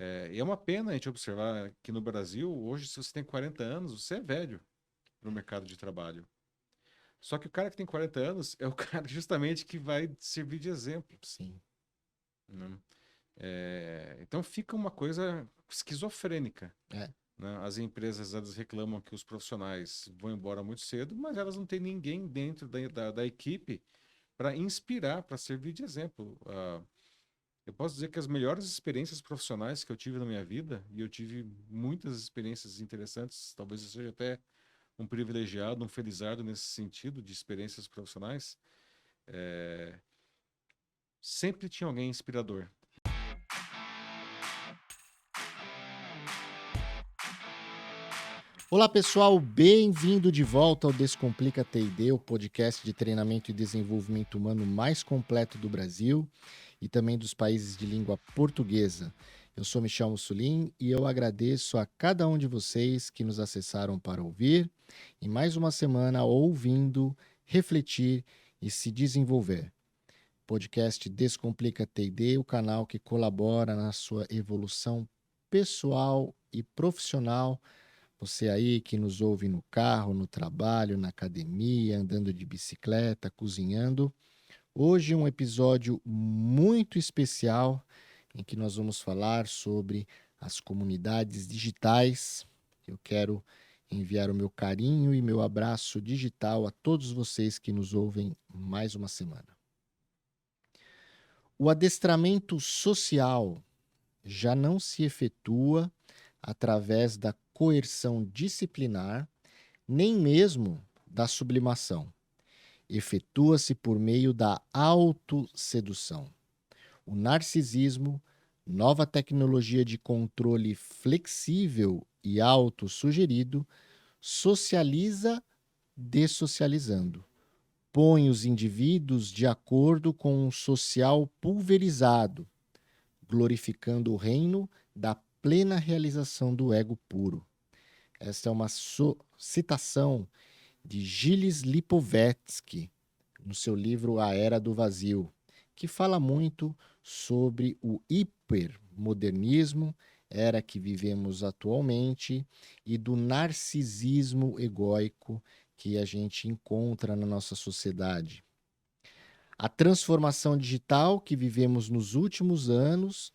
E é uma pena a gente observar que no Brasil, hoje, se você tem 40 anos, você é velho no mercado de trabalho. Só que o cara que tem 40 anos é o cara justamente que vai servir de exemplo, Sim. né? Então fica uma coisa esquizofrênica, É. né? As empresas elas reclamam que os profissionais vão embora muito cedo, mas elas não têm ninguém dentro da equipe para inspirar, para servir de exemplo. Eu posso dizer que as melhores experiências profissionais que eu tive na minha vida, e eu tive muitas experiências interessantes, talvez eu seja até um privilegiado, um felizardo nesse sentido de experiências profissionais, sempre tinha alguém inspirador. Olá pessoal, bem-vindo de volta ao Descomplica TD, o podcast de treinamento e desenvolvimento humano mais completo do Brasil e também dos países de língua portuguesa. Eu sou Michel Mussolini e eu agradeço a cada um de vocês que nos acessaram para ouvir e mais uma semana ouvindo, refletir e se desenvolver. Podcast Descomplica TD, o canal que colabora na sua evolução pessoal e profissional. Você aí que nos ouve no carro, no trabalho, na academia, andando de bicicleta, cozinhando. Hoje um episódio muito especial em que nós vamos falar sobre as comunidades digitais. Eu quero enviar o meu carinho e meu abraço digital a todos vocês que nos ouvem mais uma semana. O adestramento social já não se efetua através da coerção disciplinar, nem mesmo da sublimação. Efetua-se por meio da autossedução. O narcisismo, nova tecnologia de controle flexível e autossugerido, socializa dessocializando. Põe os indivíduos de acordo com um social pulverizado, glorificando o reino da plena realização do ego puro. Esta é uma citação de Gilles Lipovetsky, no seu livro A Era do Vazio, que fala muito sobre o hipermodernismo, era que vivemos atualmente, e do narcisismo egóico que a gente encontra na nossa sociedade. A transformação digital que vivemos nos últimos anos,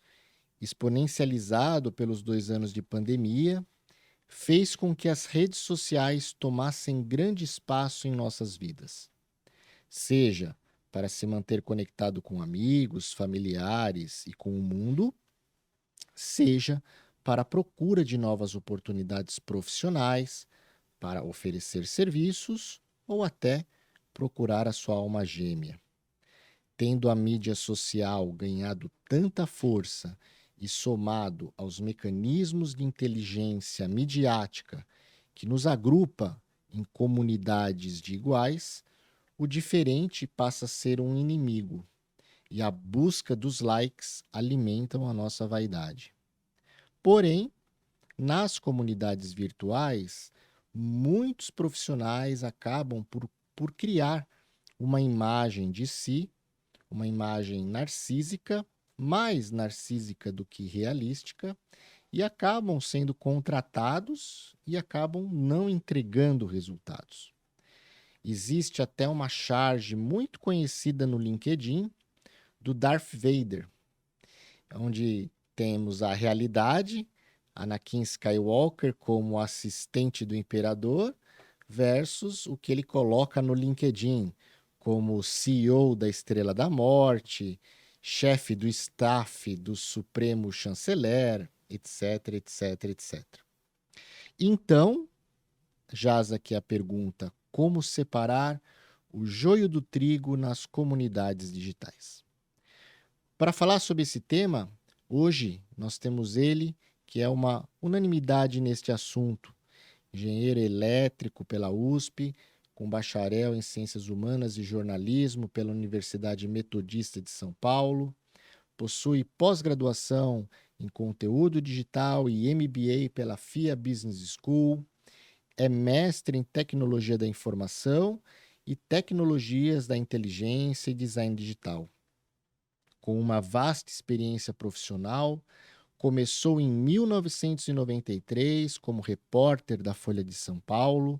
exponencializado pelos 2 anos de pandemia, fez com que as redes sociais tomassem grande espaço em nossas vidas. Seja para se manter conectado com amigos, familiares e com o mundo, seja para a procura de novas oportunidades profissionais, para oferecer serviços ou até procurar a sua alma gêmea. Tendo a mídia social ganhado tanta força e somado aos mecanismos de inteligência midiática que nos agrupa em comunidades de iguais, o diferente passa a ser um inimigo e a busca dos likes alimentam a nossa vaidade. Porém, nas comunidades virtuais, muitos profissionais acabam por criar uma imagem de si, uma imagem narcísica, mais narcísica do que realística, e acabam sendo contratados e acabam não entregando resultados. Existe até uma charge muito conhecida no LinkedIn do Darth Vader, onde temos a realidade, Anakin Skywalker como assistente do imperador, versus o que ele coloca no LinkedIn, como CEO da Estrela da Morte, chefe do staff do Supremo Chanceler, etc, etc, etc. Então, jaz aqui a pergunta: como separar o joio do trigo nas comunidades digitais? Para falar sobre esse tema, hoje nós temos ele, que é uma unanimidade neste assunto, engenheiro elétrico pela USP, com bacharel em Ciências Humanas e Jornalismo pela Universidade Metodista de São Paulo, possui pós-graduação em Conteúdo Digital e MBA pela FIA Business School, é mestre em Tecnologia da Informação e Tecnologias da Inteligência e Design Digital, com uma vasta experiência profissional Começou em 1993 como repórter da Folha de São Paulo,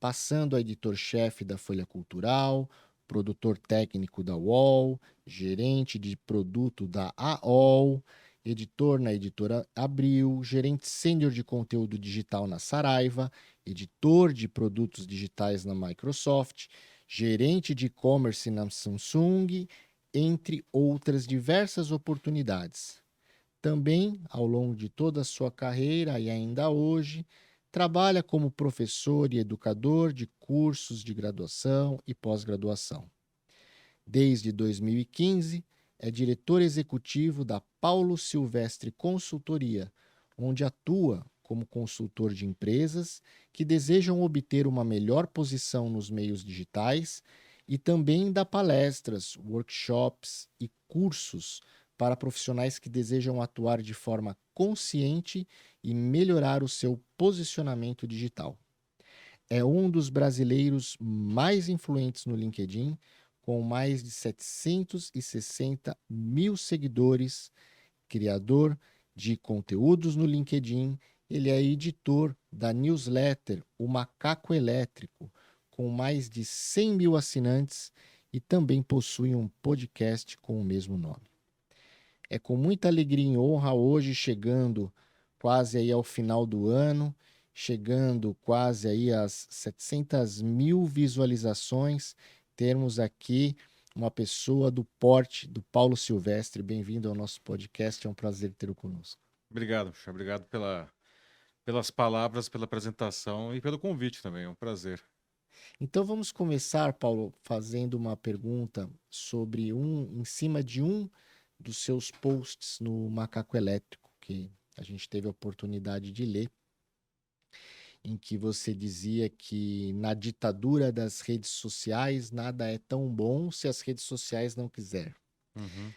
passando a editor-chefe da Folha Cultural, produtor técnico da UOL, gerente de produto da AOL, editor na editora Abril, gerente sênior de conteúdo digital na Saraiva, editor de produtos digitais na Microsoft, gerente de e-commerce na Samsung, entre outras diversas oportunidades. Também, ao longo de toda a sua carreira e ainda hoje, trabalha como professor e educador de cursos de graduação e pós-graduação. Desde 2015, é diretor executivo da Paulo Silvestre Consultoria, onde atua como consultor de empresas que desejam obter uma melhor posição nos meios digitais e também dá palestras, workshops e cursos para profissionais que desejam atuar de forma consciente e melhorar o seu posicionamento digital. É um dos brasileiros mais influentes no LinkedIn, com mais de 760 mil seguidores, criador de conteúdos no LinkedIn. Ele é editor da newsletter O Macaco Elétrico, com mais de 100 mil assinantes, e também possui um podcast com o mesmo nome. É com muita alegria e honra hoje, chegando quase aí ao final do ano, chegando quase aí às 700 mil visualizações, termos aqui uma pessoa do porte do Paulo Silvestre. Bem-vindo ao nosso podcast, é um prazer tê-lo conosco. Obrigado, Puxa, obrigado pelas palavras, pela apresentação e pelo convite também. É um prazer. Então vamos começar, Paulo, fazendo uma pergunta sobre em cima de um dos seus posts no Macaco Elétrico, que a gente teve a oportunidade de ler, em que você dizia que na ditadura das redes sociais nada é tão bom se as redes sociais não quiser. Uhum.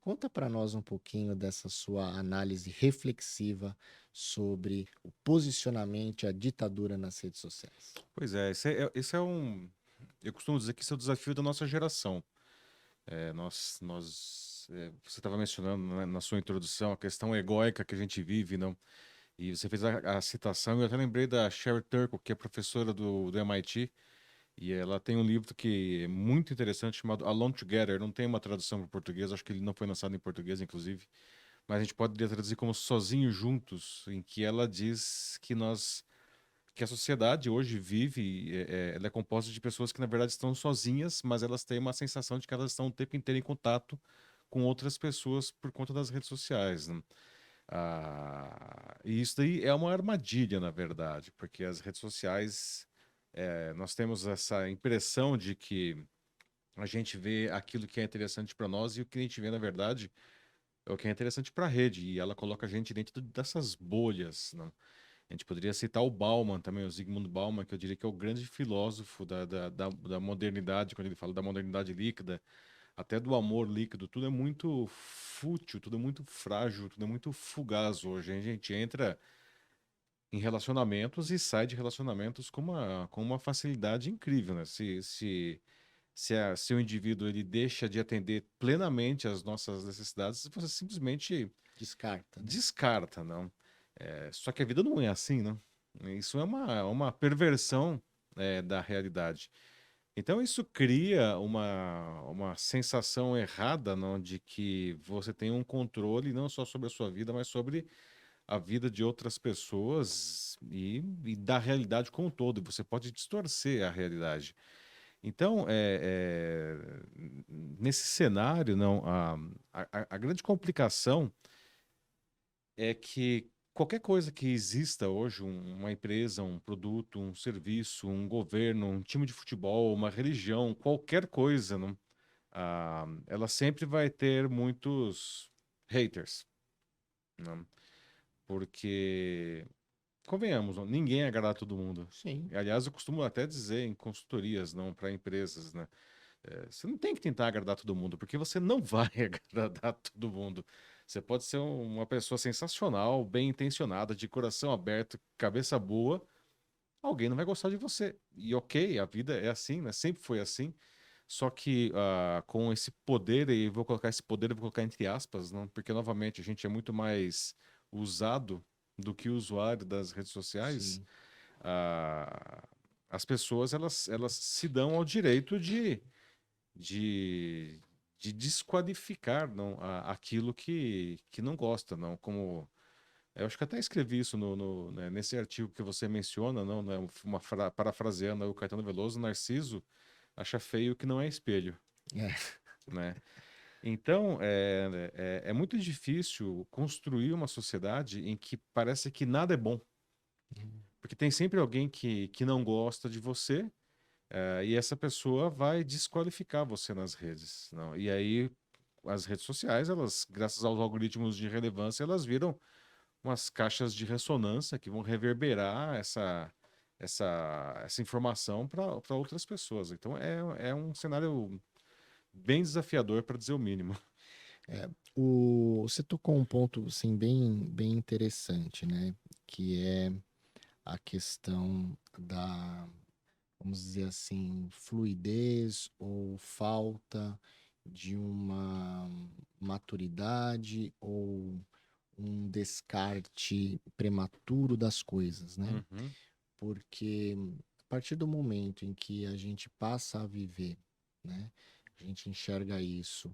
Conta para nós um pouquinho dessa sua análise reflexiva sobre o posicionamento e a ditadura nas redes sociais. Pois é, esse é um. Eu costumo dizer que esse é o desafio da nossa geração. Você estava mencionando, né, na sua introdução a questão egóica que a gente vive, não? E você fez a citação, e eu até lembrei da Sherry Turkle, que é professora do MIT, e ela tem um livro que é muito interessante chamado Alone Together. Não tem uma tradução para o português, acho que ele não foi lançado em português, inclusive, mas a gente pode traduzir como Sozinhos Juntos, em que ela diz que a sociedade hoje vive, ela é composta de pessoas que na verdade estão sozinhas, mas elas têm uma sensação de que elas estão o tempo inteiro em contato com outras pessoas por conta das redes sociais, né? E isso daí é uma armadilha, na verdade, porque as redes sociais, nós temos essa impressão de que a gente vê aquilo que é interessante para nós e o que a gente vê, na verdade, é o que é interessante para a rede, e ela coloca a gente dentro dessas bolhas, né? A gente poderia citar o Bauman também, o Zygmunt Bauman, que eu diria que é o grande filósofo da modernidade, quando ele fala da modernidade líquida, até do amor líquido. Tudo é muito fútil, tudo é muito frágil, tudo é muito fugaz hoje. A gente entra em relacionamentos e sai de relacionamentos com uma facilidade incrível, né? Se o indivíduo ele deixa de atender plenamente às nossas necessidades, você simplesmente Descarta, né? descarta, não? Só que a vida não é assim, não? Isso é uma perversão, da realidade. Então isso cria uma sensação errada, não, de que você tem um controle não só sobre a sua vida, mas sobre a vida de outras pessoas e da realidade como um todo. Você pode distorcer a realidade. Então, nesse cenário, não, a grande complicação é que qualquer coisa que exista hoje, uma empresa, um produto, um serviço, um governo, um time de futebol, uma religião, qualquer coisa, não, ela sempre vai ter muitos haters, não? Porque, convenhamos, não, ninguém agrada a todo mundo. Sim. Aliás, eu costumo até dizer em consultorias, não, para empresas, né? Você não tem que tentar agradar todo mundo, porque você não vai agradar todo mundo. Você pode ser uma pessoa sensacional, bem intencionada, de coração aberto, cabeça boa, alguém não vai gostar de você. E ok, a vida é assim, né? Sempre foi assim. Só que com esse poder, e vou colocar esse poder, eu vou colocar entre aspas, não, porque novamente a gente é muito mais usado do que usuário das redes sociais. Sim. ah, as pessoas elas se dão ao direito de, de desqualificar não, aquilo que não gosta, não. Como eu acho que até escrevi isso né, nesse artigo que você menciona, não, né, parafraseando o Caetano Veloso, Narciso acha feio o que não é espelho, É. né? Então, é muito difícil construir uma sociedade em que parece que nada é bom, porque tem sempre alguém que não gosta de você, e essa pessoa vai desqualificar você nas redes, não? E aí, as redes sociais, elas, graças aos algoritmos de relevância, elas viram umas caixas de ressonância que vão reverberar essa informação para outras pessoas. Então, é um cenário bem desafiador, para dizer o mínimo. Você tocou um ponto assim, bem interessante, né? Que é a questão da, vamos dizer assim, fluidez ou falta de uma maturidade ou um descarte prematuro das coisas, né? Uhum, Porque a partir do momento em que a gente passa a viver, né? A gente enxerga isso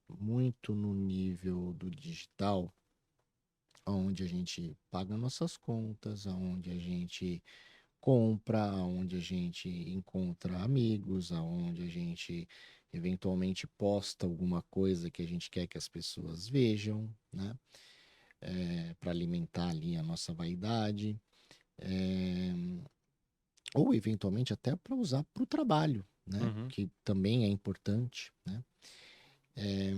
muito no nível do digital, onde a gente paga nossas contas, onde a gente compra, onde a gente encontra amigos, aonde a gente eventualmente posta alguma coisa que a gente quer que as pessoas vejam, né? Para alimentar ali a nossa vaidade, é, ou eventualmente até para usar para o trabalho, né? uhum, Que também é importante, né? É,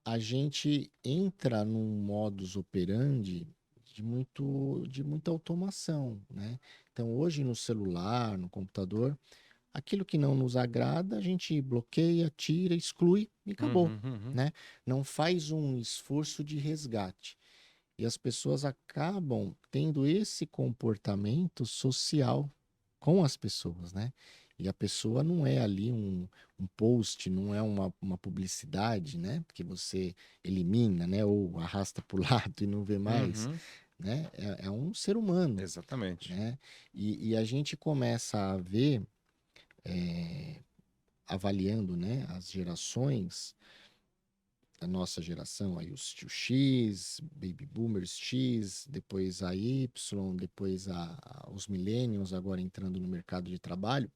a gente entra num modus operandi de muita automação, né? Então, hoje no celular, no computador, aquilo que não nos agrada, a gente bloqueia, tira, exclui e acabou, uhum, uhum. né? Não faz um esforço de resgate. E as pessoas acabam tendo esse comportamento social com as pessoas, né? E a pessoa não é ali um post, não é uma publicidade, né? Que você elimina, né? Ou arrasta para o lado e não vê mais, Uhum, né? É um ser humano, exatamente. né? E a gente começa a ver, é, avaliando, né? As gerações, a nossa geração, aí os tio X, Baby Boomers X, depois a Y, depois os Millennials agora entrando no mercado de trabalho,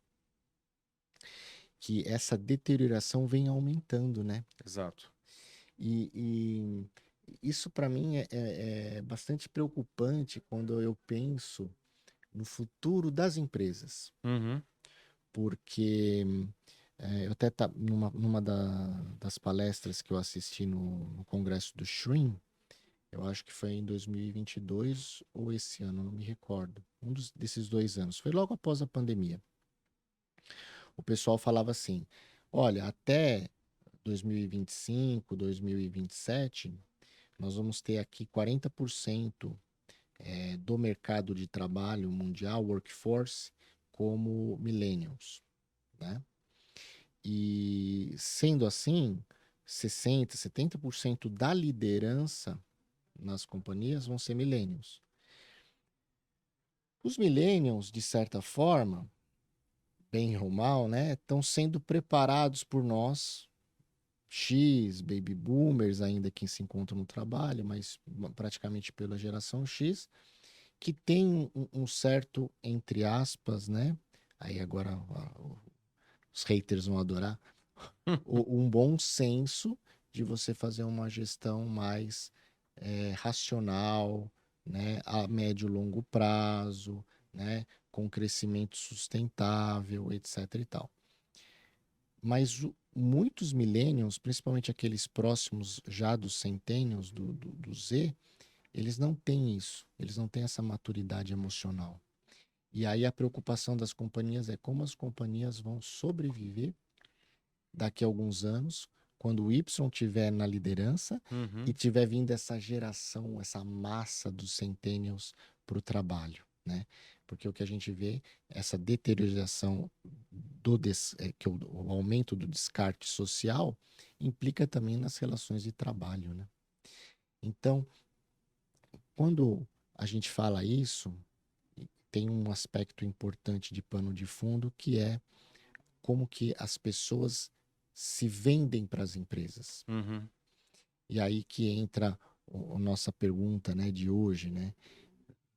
que essa deterioração vem aumentando, né? Exato. E isso para mim é bastante preocupante quando eu penso no futuro das empresas, Uhum, porque eu até numa das palestras que eu assisti no congresso do Shrin. Eu acho que foi em 2022 ou esse ano, não me recordo. Desses 2 anos. Foi logo após a pandemia. O pessoal falava assim: olha, até 2025, 2027, nós vamos ter aqui 40% do mercado de trabalho mundial, workforce, como millennials, né? E sendo assim, 60, 70% da liderança nas companhias vão ser millennials. Os millennials, de certa forma, bem ou mal, né, estão sendo preparados por nós, X, baby boomers ainda que se encontram no trabalho, mas praticamente pela geração X, que tem um certo, entre aspas, né, aí agora os haters vão adorar, um bom senso de você fazer uma gestão mais racional, né, a médio e longo prazo, né, com crescimento sustentável, etc. e tal. Mas muitos millennials, principalmente aqueles próximos já dos centennials, do Z, eles não têm isso, eles não têm essa maturidade emocional. E aí a preocupação das companhias é como as companhias vão sobreviver daqui a alguns anos, quando o Y estiver na liderança e uhum. tiver vindo essa geração, essa massa dos centennials para o trabalho, né? Porque o que a gente vê, essa deteriorização que o aumento do descarte social implica também nas relações de trabalho, né? Então, quando a gente fala isso, tem um aspecto importante de pano de fundo que é como que as pessoas se vendem para as empresas. Uhum. E aí que entra a nossa pergunta, né, de hoje, né?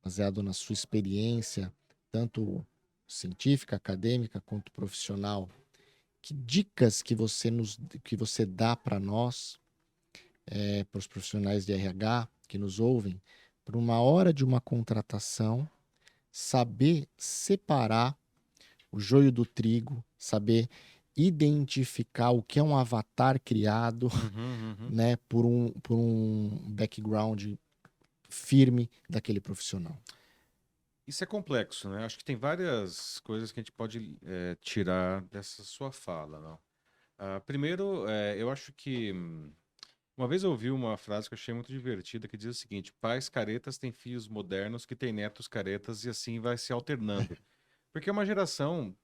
Baseado na sua experiência, tanto científica, acadêmica, quanto profissional, que dicas que você dá para nós, para os profissionais de RH que nos ouvem, para uma hora de uma contratação, saber separar o joio do trigo, saber identificar o que é um avatar criado, Uhum, uhum. né, por um background firme daquele profissional. Isso é complexo, né? Acho que tem várias coisas que a gente pode tirar dessa sua fala, não? Primeiro, eu acho que uma vez eu ouvi uma frase que eu achei muito divertida que diz o seguinte: pais caretas têm filhos modernos que têm netos caretas e assim vai se alternando. Porque uma geração,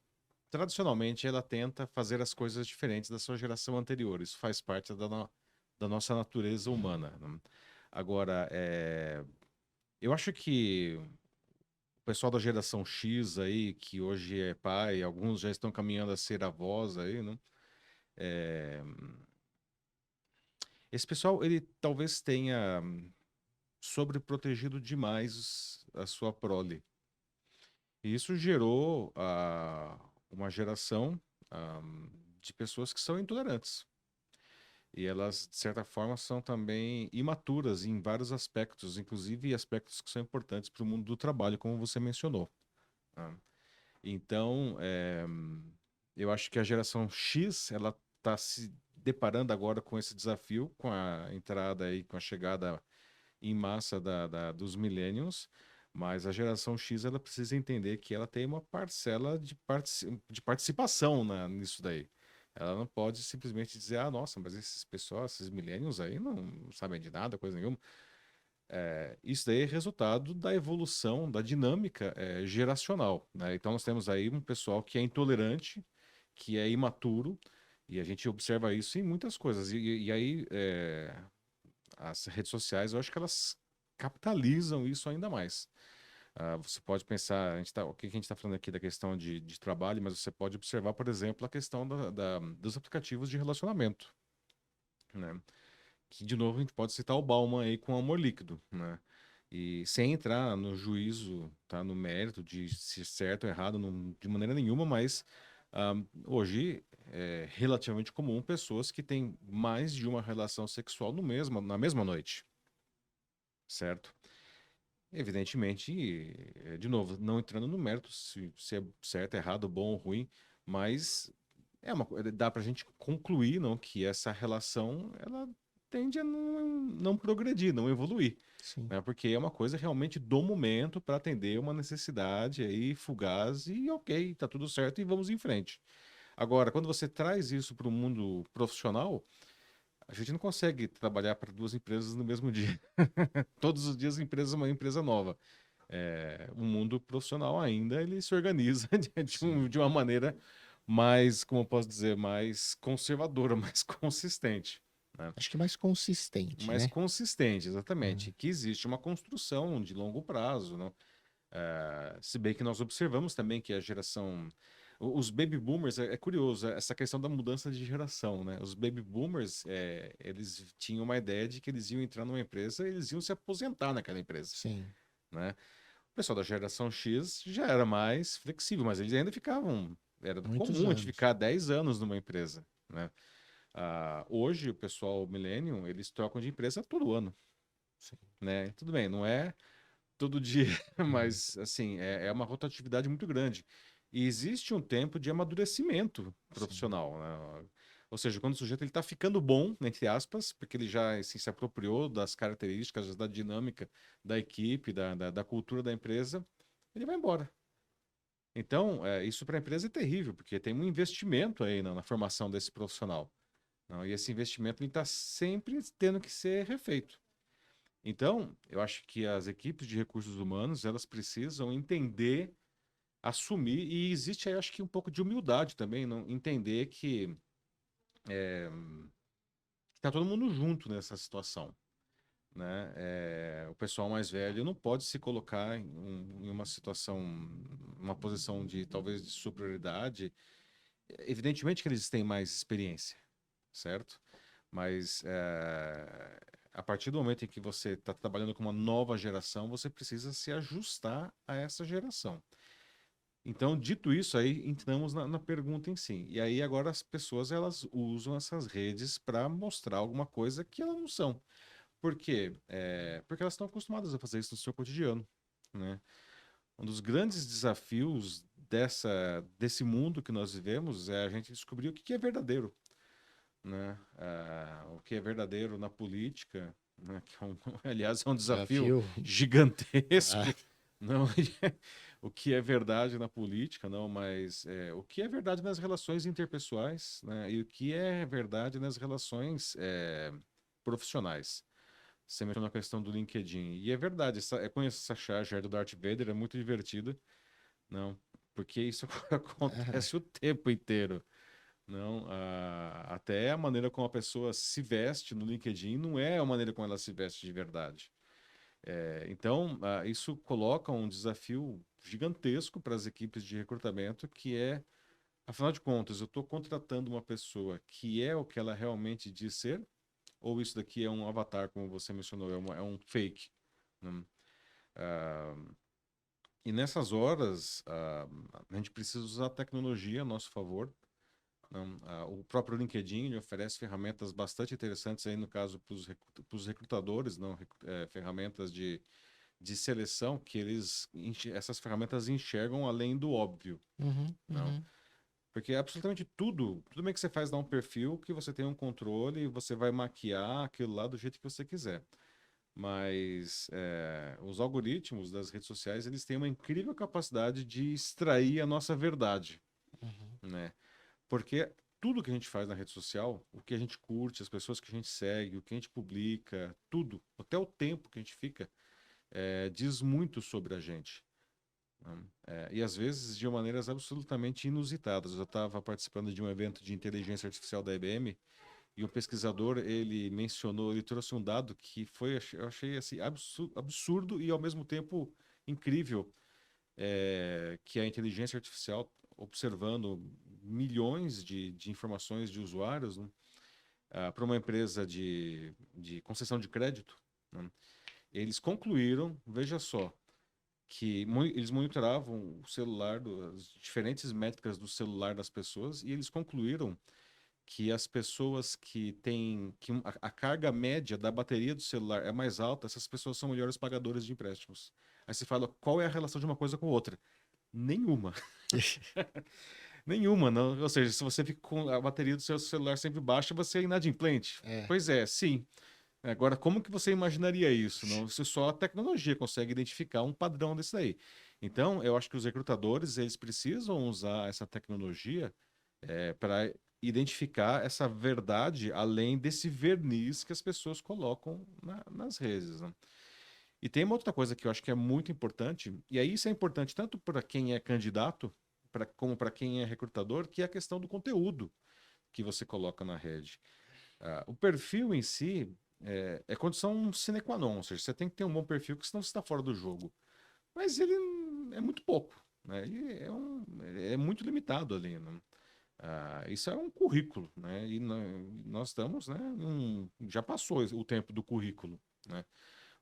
tradicionalmente, ela tenta fazer as coisas diferentes da sua geração anterior. Isso faz parte da nossa natureza humana, né? Agora, eu acho que o pessoal da geração X aí, que hoje é pai, alguns já estão caminhando a ser avós aí, né? É, Esse pessoal, ele talvez tenha sobreprotegido demais a sua prole. E isso gerou uma geração ah, de pessoas que são intolerantes. E elas, de certa forma, são também imaturas em vários aspectos, inclusive aspectos que são importantes para o mundo do trabalho, como você mencionou, né? Então, eu acho que a geração X, ela está se deparando agora com esse desafio, com a entrada aí, com a chegada em massa dos millennials, mas a geração X, ela precisa entender que ela tem uma parcela de participação nisso daí. Ela não pode simplesmente dizer, ah, nossa, mas esses pessoas, esses millennials aí não sabem de nada, coisa nenhuma. Isso daí é resultado da evolução, da dinâmica geracional, né? Então nós temos aí um pessoal que é intolerante, que é imaturo, e a gente observa isso em muitas coisas. E aí as redes sociais, eu acho que elas capitalizam isso ainda mais. Você pode pensar, o que a gente está falando aqui da questão de trabalho, mas você pode observar, por exemplo, a questão dos aplicativos de relacionamento, né? Que, de novo, a gente pode citar o Bauman aí com Amor Líquido, né? E sem entrar no juízo, tá, no mérito de se certo ou errado, de maneira nenhuma, mas hoje é relativamente comum pessoas que têm mais de uma relação sexual na mesma noite, certo? Evidentemente, de novo, não entrando no mérito se é certo, errado, bom ou ruim, mas dá pra gente concluir, não, que essa relação ela tende a não progredir, não evoluir, Sim. né? Porque é uma coisa realmente do momento para atender uma necessidade aí fugaz e ok, tá tudo certo e vamos em frente. Agora, quando você traz isso para o mundo profissional, a gente não consegue trabalhar para duas empresas no mesmo dia. Todos os dias uma empresa nova. O mundo profissional ainda ele se organiza Sim. de uma maneira mais, como eu posso dizer, mais conservadora, mais consistente, né? Acho que mais consistente, Mais né? consistente, Hum. exatamente. Que existe uma construção de longo prazo, né? Se bem que nós observamos também que a geração. Os baby boomers, é curioso, essa questão da mudança de geração, né? Os baby boomers, eles tinham uma ideia de que eles iam entrar numa empresa e eles iam se aposentar naquela empresa, Sim. né? O pessoal da geração X já era mais flexível, mas eles ainda ficavam. Era Muitos comum a gente anos. ficar 10 anos numa empresa, né? Hoje, o pessoal Millennium, eles trocam de empresa todo ano, Sim. né? Tudo bem, não é todo dia, Uhum. mas, assim, é uma rotatividade muito grande. E existe um tempo de amadurecimento Sim. profissional, né? Ou seja, quando o sujeito ele está ficando bom, entre aspas, porque ele já assim, se apropriou das características, da dinâmica da equipe, da cultura da empresa, ele vai embora. Então, isso para a empresa é terrível, porque tem um investimento aí na formação desse profissional. Não, e esse investimento está sempre tendo que ser refeito. Então, eu acho que as equipes de recursos humanos, elas precisam entender, assumir, e existe aí, acho que um pouco de humildade também, não entender que está todo mundo junto nessa situação, né? O pessoal mais velho não pode se colocar em uma situação, uma posição de talvez de superioridade. Evidentemente que eles têm mais experiência, certo? Mas a partir do momento em que você está trabalhando com uma nova geração, você precisa se ajustar a essa geração. Então, dito isso, aí entramos na pergunta em si. E aí agora as pessoas elas usam essas redes para mostrar alguma coisa que elas não são. Por quê? Porque elas estão acostumadas a fazer isso no seu cotidiano, né? Um dos grandes desafios desse mundo que nós vivemos é a gente descobrir o que é verdadeiro, né? O que é verdadeiro na política, né? Aliás, é um desafio Desafio. Ah, gigantesco. Não, o que é verdade na política, não, mas o que é verdade nas relações interpessoais, né? E o que é verdade nas relações profissionais. Você mencionou a questão do LinkedIn. E é verdade, eu conheço essa charge do Darth Vader, é muito divertida, não, porque isso acontece o tempo inteiro. Não, até a maneira como a pessoa se veste no LinkedIn não é a maneira como ela se veste de verdade. Então, isso coloca um desafio gigantesco para as equipes de recrutamento, que é, afinal de contas, eu estou contratando uma pessoa que é o que ela realmente diz ser, ou isso daqui é um avatar, como você mencionou, é um fake, né? Ah, e nessas horas, a gente precisa usar a tecnologia a nosso favor. Não, o próprio LinkedIn ele oferece ferramentas bastante interessantes aí no caso para os recrutadores, não, ferramentas de seleção que essas ferramentas enxergam além do óbvio, uhum, não? uhum. Porque absolutamente tudo bem que você faz dar um perfil que você tem um controle e você vai maquiar aquilo lá do jeito que você quiser. Mas os algoritmos das redes sociais eles têm uma incrível capacidade de extrair a nossa verdade, Uhum. né? Porque tudo que a gente faz na rede social, o que a gente curte, as pessoas que a gente segue, o que a gente publica, tudo, até o tempo que a gente fica, diz muito sobre a gente, né? E às vezes de maneiras absolutamente inusitadas. Eu estava participando de um evento de inteligência artificial da IBM e o pesquisador, ele mencionou, ele trouxe um dado que eu achei assim, absurdo e ao mesmo tempo incrível, que a inteligência artificial, observando milhões de informações de usuários, né, para uma empresa de concessão de crédito, né, eles concluíram, veja só, que eles monitoravam o celular, as diferentes métricas do celular das pessoas, e eles concluíram que as pessoas que têm que a carga média da bateria do celular é mais alta, essas pessoas são melhores pagadores de empréstimos. Aí você fala, qual é a relação de uma coisa com outra? Nenhuma. Nenhuma, não. Ou seja, se você fica com a bateria do seu celular sempre baixa, você é inadimplente. É. Pois é, sim. Agora, como que você imaginaria isso? Não? Só a tecnologia consegue identificar um padrão desse daí. Então, eu acho que os recrutadores, eles precisam usar essa tecnologia para identificar essa verdade além desse verniz que as pessoas colocam nas redes, né? E tem uma outra coisa que eu acho que é muito importante, e aí isso é importante tanto para quem é candidato, como para quem é recrutador, que é a questão do conteúdo que você coloca na rede. O perfil em si é condição sine qua non, ou seja, você tem que ter um bom perfil, porque senão você está fora do jogo. Mas ele é muito pouco, né? Ele é muito limitado ali, né? Isso é um currículo, né? E nós estamos, né? Já passou o tempo do currículo, né?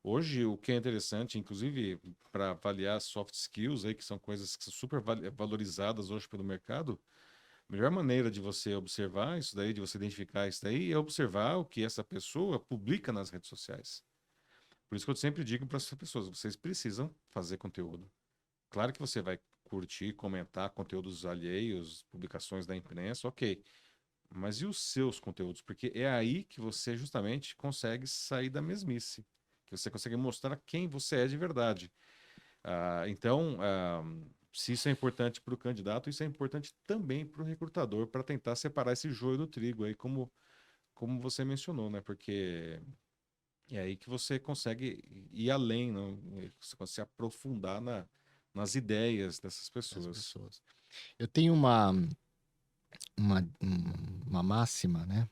Hoje, o que é interessante, inclusive para avaliar soft skills, aí, que são coisas que são super valorizadas hoje pelo mercado, a melhor maneira de você observar isso daí, de você identificar isso daí, é observar o que essa pessoa publica nas redes sociais. Por isso que eu sempre digo para essas pessoas, vocês precisam fazer conteúdo. Claro que você vai curtir, comentar conteúdos alheios, publicações da imprensa, ok. Mas e os seus conteúdos? Porque é aí que você justamente consegue sair da mesmice, que você consegue mostrar quem você é de verdade. Então, se isso é importante para o candidato, isso é importante também para o recrutador, para tentar separar esse joio do trigo aí, como você mencionou, né? Porque E é aí que você consegue ir além, não? Você consegue se aprofundar nas ideias dessas das pessoas. pessoas. Eu tenho uma máxima, né?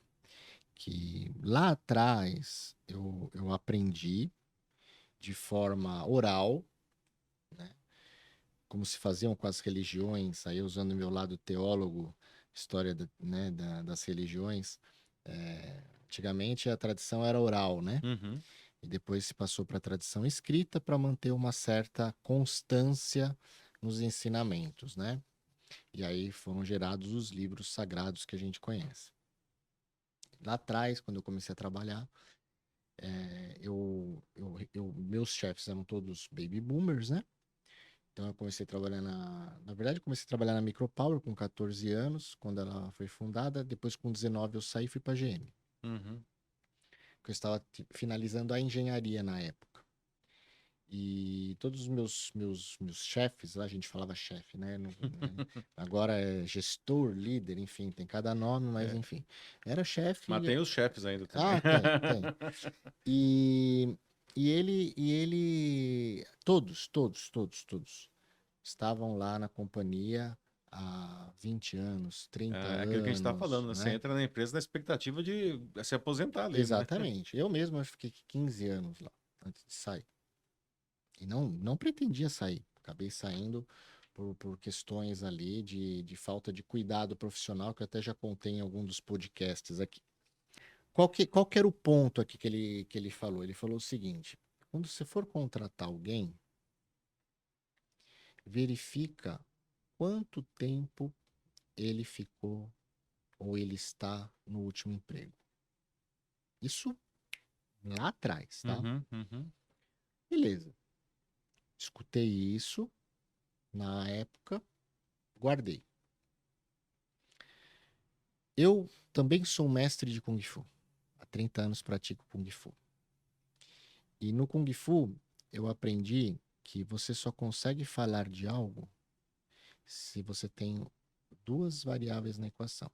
Que lá atrás eu aprendi de forma oral, né? Como se faziam com as religiões, aí usando o meu lado teólogo, história né, das religiões. Antigamente a tradição era oral, né? Uhum. E depois se passou para a tradição escrita para manter uma certa constância nos ensinamentos, né? E aí foram gerados os livros sagrados que a gente conhece. Lá atrás, quando eu comecei a trabalhar, meus chefes eram todos baby boomers, né? Então eu comecei a trabalhar na verdade, eu comecei a trabalhar na Micropower com 14 anos, quando ela foi fundada. Depois, com 19, eu saí e fui para a GM, Uhum. porque eu estava finalizando a engenharia na época. E todos os meus chefes, lá a gente falava chefe, né? Agora é gestor, líder, enfim, tem cada nome, mas É. enfim. Era chefe. Mas tem os chefes ainda também. Ah, tem. E, todos estavam lá na companhia há 20 anos, 30 É aquilo que a gente está anos, falando, né? Você né? entra na empresa na expectativa de se aposentar ali, né? Exatamente. Eu mesmo acho que fiquei 15 anos lá antes de sair. E não pretendia sair. Acabei saindo por questões ali de falta de cuidado profissional, que eu até já contei em algum dos podcasts aqui. Qual que era o ponto aqui que ele falou? Ele falou o seguinte: quando você for contratar alguém, verifica quanto tempo ele ficou ou ele está no último emprego. Isso lá atrás, tá? Uhum, uhum. Beleza. Escutei isso na época, guardei. Eu também sou mestre de Kung Fu. Há 30 anos pratico Kung Fu. E no Kung Fu, eu aprendi que você só consegue falar de algo se você tem duas variáveis na equação.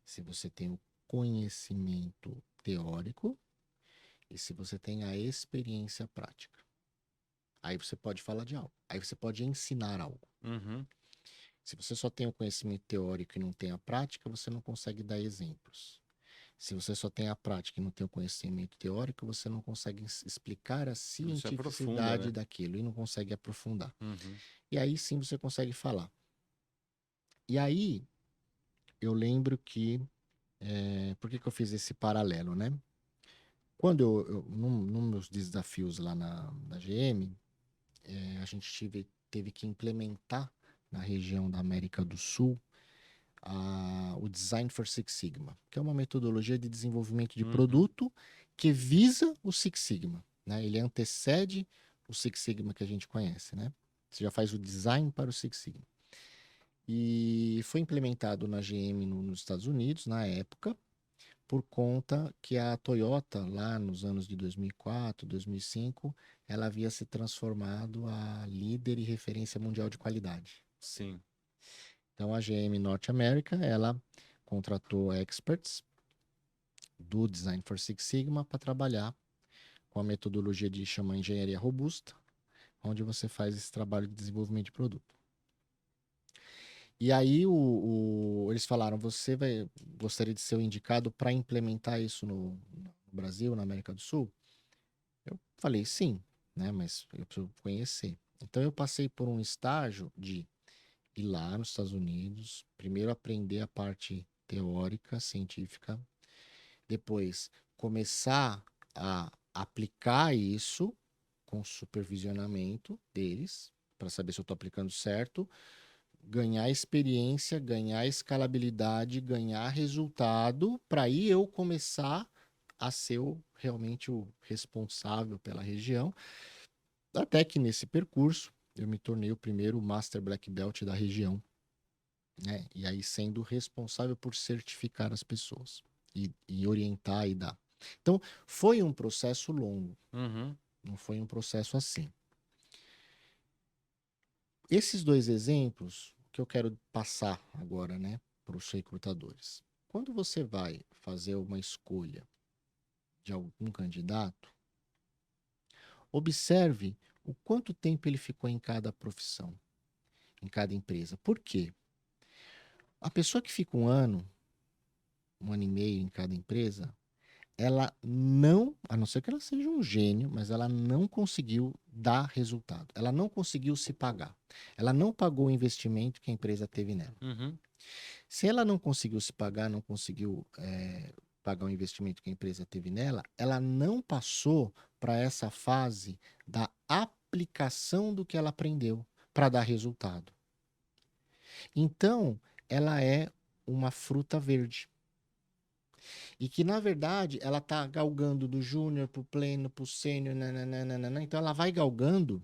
Se você tem o conhecimento teórico e se você tem a experiência prática. Aí você pode falar de algo. Aí você pode ensinar algo. Uhum. Se você só tem o conhecimento teórico e não tem a prática, você não consegue dar exemplos. Se você só tem a prática e não tem o conhecimento teórico, você não consegue explicar a Você aprofunda, cientificidade né? daquilo e não consegue aprofundar. Uhum. E aí sim você consegue falar. E aí eu lembro que. Por que eu fiz esse paralelo, né? Quando num meus desafios lá na GM, a gente teve que implementar na região da América do Sul o Design for Six Sigma, que é uma metodologia de desenvolvimento de Uhum. produto que visa o Six Sigma, né? Ele antecede o Six Sigma que a gente conhece, né? Você já faz o design para o Six Sigma. E foi implementado na GM nos Estados Unidos, na época, por conta que a Toyota, lá nos anos de 2004, 2005, ela havia se transformado a líder e referência mundial de qualidade. Sim. Então, a GM Norte América, ela contratou experts do Design for Six Sigma para trabalhar com a metodologia de chama engenharia robusta, onde você faz esse trabalho de desenvolvimento de produto. E aí eles falaram, você gostaria de ser o indicado para implementar isso no Brasil, na América do Sul? Eu falei sim, né? Mas eu preciso conhecer. Então eu passei por um estágio de ir lá nos Estados Unidos, primeiro aprender a parte teórica, científica, depois começar a aplicar isso com supervisionamento deles, para saber se eu estou aplicando certo, ganhar experiência, ganhar escalabilidade, ganhar resultado, para aí eu começar a ser realmente o responsável pela região. Até que nesse percurso eu me tornei o primeiro Master Black Belt da região, né? E aí sendo responsável por certificar as pessoas e orientar e dar. Então foi um processo longo, Uhum. não foi um processo assim. Esses dois exemplos que eu quero passar agora, né, para os recrutadores. Quando você vai fazer uma escolha de algum candidato, observe o quanto tempo ele ficou em cada profissão, em cada empresa. Por quê? A pessoa que fica um ano e meio em cada empresa, ela não, a não ser que ela seja um gênio, mas ela não conseguiu dar resultado. Ela não conseguiu se pagar. Ela não pagou o investimento que a empresa teve nela. Uhum. Se ela não conseguiu se pagar, não conseguiu pagar o investimento que a empresa teve nela, ela não passou para essa fase da aplicação do que ela aprendeu para dar resultado. Então, ela é uma fruta verde. E que, na verdade, ela está galgando do júnior para o pleno, para o sênior, nananana. Então ela vai galgando